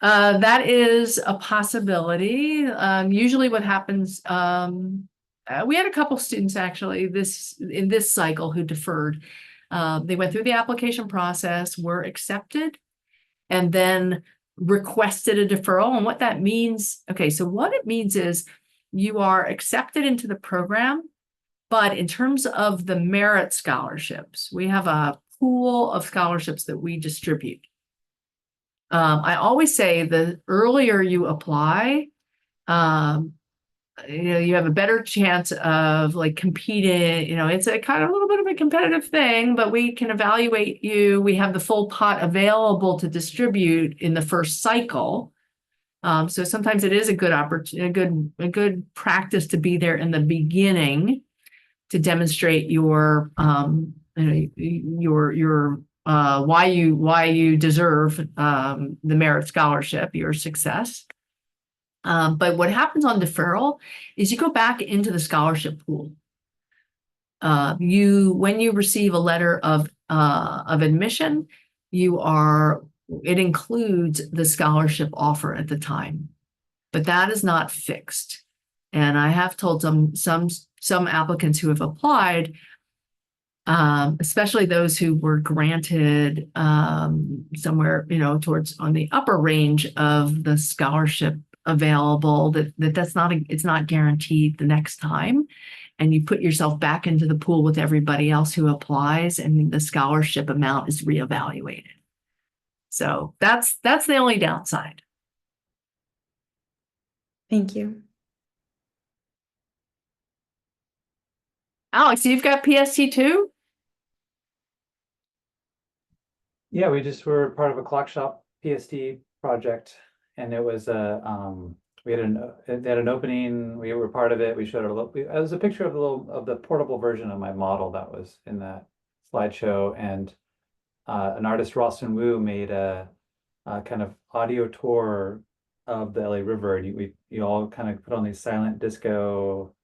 that is a possibility. Usually what happens, we had a couple students actually in this cycle who deferred. They went through the application process, were accepted, and then requested a deferral. And what that means, so what it means is you are accepted into the program, but in terms of the merit scholarships, we have a pool of scholarships that we distribute. I always say the earlier you apply, you have a better chance of competing. It's a kind of a little bit of a competitive thing, but we can evaluate you. We have the full pot available to distribute in the first cycle. So sometimes it is a good opportunity, a good practice to be there in the beginning to demonstrate your why you deserve the merit scholarship, your success. But what happens on deferral is you go back into the scholarship pool. When you receive a letter of admission, it includes the scholarship offer at the time, but that is not fixed. And I have told some applicants who have applied, especially those who were granted somewhere, towards on the upper range of the scholarship available, it's not guaranteed the next time. And you put yourself back into the pool with everybody else who applies, and the scholarship amount is reevaluated. So that's the only downside.
Thank you.
Alex, you've got PST too?
Yeah, we just were part of a clock shop PST project, and it was we had they had an opening. We were part of it. We showed it was a picture of the portable version of my model that was in that slideshow, and an artist, Ralston Wu, made a kind of audio tour of the LA River, and you all kind of put on these silent disco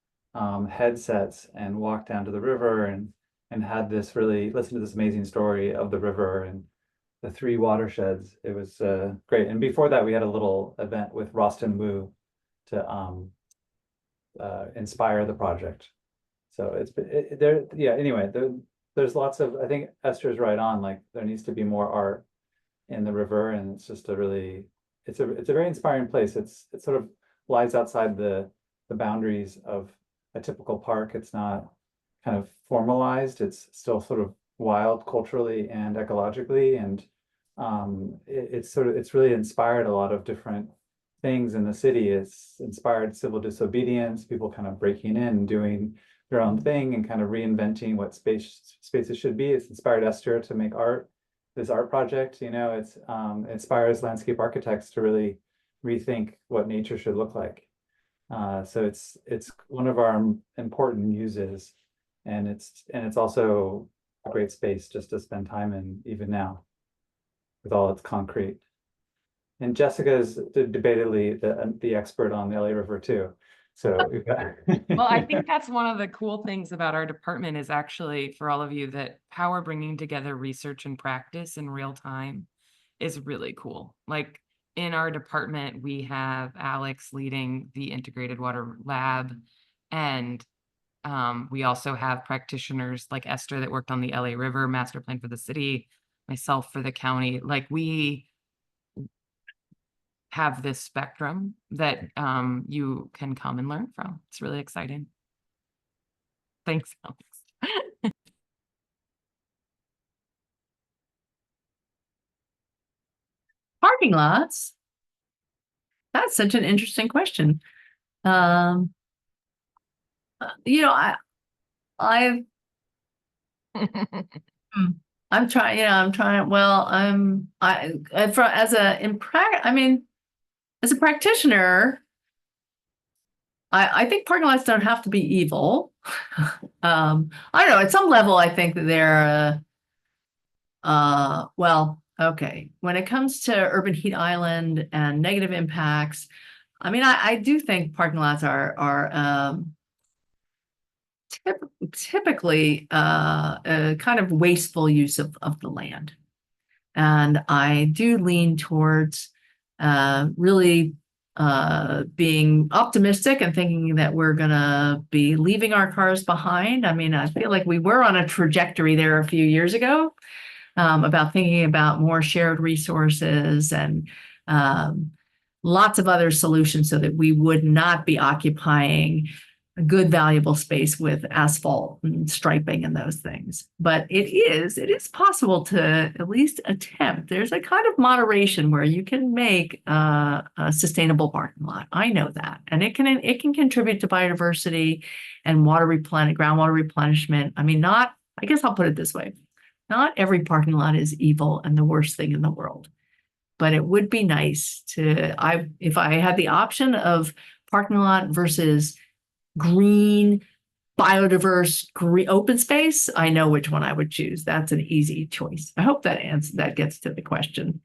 headsets and walked down to the river and had this really listen to this amazing story of the river and the three watersheds. It was great. And before that, we had a little event with Ralston Wu to inspire the project. So there's lots of, I think Esther's right on, like there needs to be more art in the river, and it's just it's a very inspiring place. It sort of lies outside the boundaries of a typical park. It's not kind of formalized. It's still sort of wild culturally and ecologically, and it's really inspired a lot of different things in the city. It's inspired civil disobedience, people kind of breaking in, doing their own thing and kind of reinventing what spaces should be. It's inspired Esther to make art, this art project. It's inspires landscape architects to really rethink what nature should look like. So it's one of our important muses, and it's also a great space just to spend time in even now with all its concrete. And Jessica is debatedly the expert on the LA River too. So we've got
Well, I think that's one of the cool things about our department is actually for all of you that how we're bringing together research and practice in real time is really cool. Like in our department, we have Alex leading the integrated water lab, and we also have practitioners like Esther that worked on the LA River master plan for the city, myself for the county. Like we have this spectrum that you can come and learn from. It's really exciting. Thanks, Alex.
Parking lots. That's such an interesting question. I'm trying, well, as a practitioner, I think parking lots don't have to be evil. I don't know, at some level, I think that they're, well, okay. When it comes to urban heat island and negative impacts, I do think parking lots are typically a kind of wasteful use of the land. And I do lean towards really being optimistic and thinking that we're going to be leaving our cars behind. I feel like we were on a trajectory there a few years ago about thinking about more shared resources and lots of other solutions so that we would not be occupying a good, valuable space with asphalt and striping and those things. But it is possible to at least attempt. There's a kind of moderation where you can make a sustainable parking lot. I know that, and it can contribute to biodiversity and groundwater replenishment. I guess I'll put it this way: not every parking lot is evil and the worst thing in the world. But it would be nice if I had the option of parking lot versus green, biodiverse, open space, I know which one I would choose. That's an easy choice. I hope that gets to the question.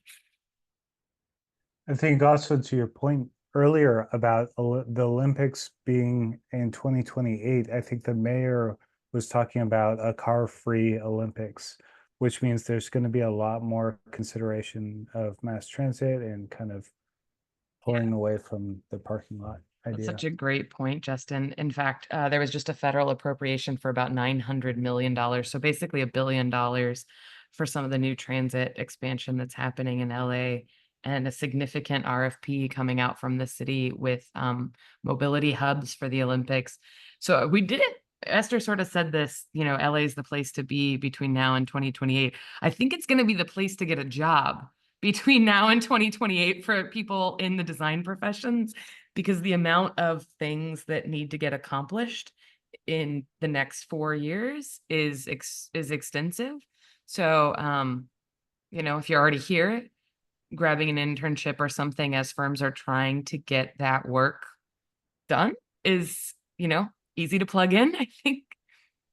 I think also to your point earlier about the Olympics being in 2028, I think the mayor was talking about a car-free Olympics, which means there's going to be a lot more consideration of mass transit and kind of pulling away from the parking lot idea.
That's such a great point, Justin. In fact, there was just a federal appropriation for about $900 million. So basically $1 billion for some of the new transit expansion that's happening in LA, and a significant RFP coming out from the city with mobility hubs for the Olympics. So we did it. Esther sort of said this, LA is the place to be between now and 2028. I think it's going to be the place to get a job, between now and 2028 for people in the design professions, because the amount of things that need to get accomplished in the next 4 years is extensive. So, you know, if you're already here, grabbing an internship or something as firms are trying to get that work done is, you know, easy to plug in. I think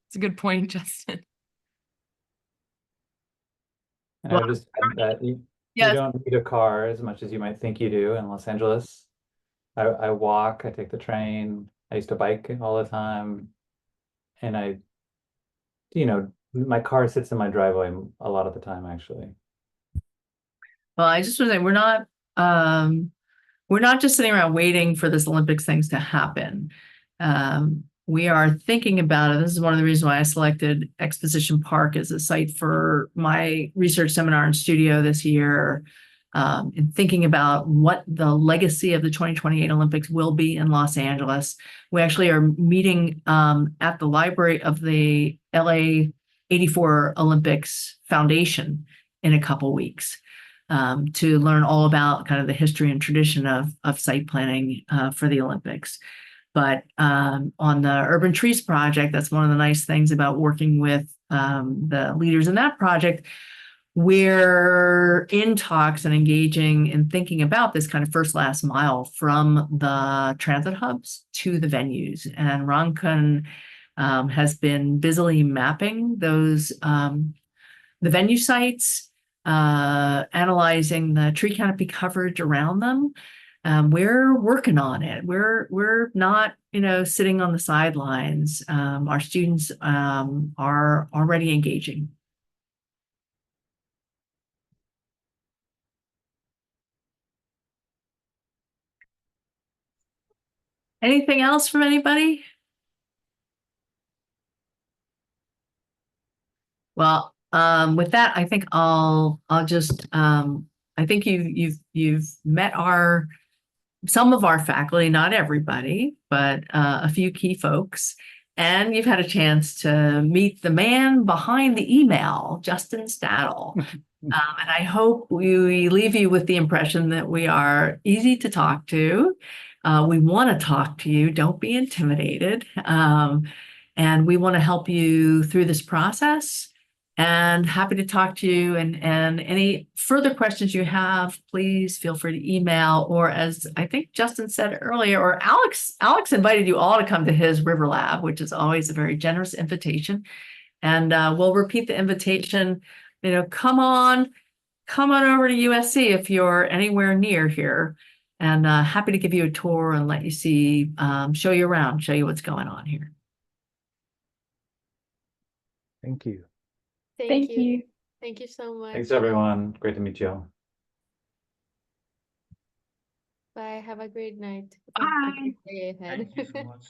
it's a good point, Justin.
And I would just add that you
Yes.
don't need a car as much as you might think you do in Los Angeles. I walk, I take the train. I used to bike all the time. And my car sits in my driveway a lot of the time, actually.
Well, I just want to say we're not just sitting around waiting for this Olympics things to happen. We are thinking about it. This is one of the reasons why I selected Exposition Park as a site for my research seminar and studio this year. And thinking about what the legacy of the 2028 Olympics will be in Los Angeles. We actually are meeting at the library of the LA 84 Olympics Foundation in a couple weeks. To learn all about kind of the history and tradition of site planning for the Olympics. But on the Urban Trees Project, that's one of the nice things about working with the leaders in that project. We're in talks and engaging and thinking about this kind of first last mile from the transit hubs to the venues. And Ronkan has been busily mapping those the venue sites, analyzing the tree canopy coverage around them. We're working on it. We're not, sitting on the sidelines. Our students are already engaging. Anything else from anybody? Well, with that, I think I'll just I think you've met some of our faculty, not everybody, but a few key folks, and you've had a chance to meet the man behind the email, Justin Stadel. And I hope we leave you with the impression that we are easy to talk to. We want to talk to you. Don't be intimidated. And we want to help you through this process. And happy to talk to you. And any further questions you have, please feel free to email, or as I think Justin said earlier, or Alex invited you all to come to his River Lab, which is always a very generous invitation. And we'll repeat the invitation. Come on over to USC if you're anywhere near here. And happy to give you a tour and let you see, show you around, show you what's going on here.
Thank you.
Thank you.
Thank you so much.
Thanks, everyone. Great to meet you.
Bye. Have a great night.
Bye.
Day ahead.
Thank you so much.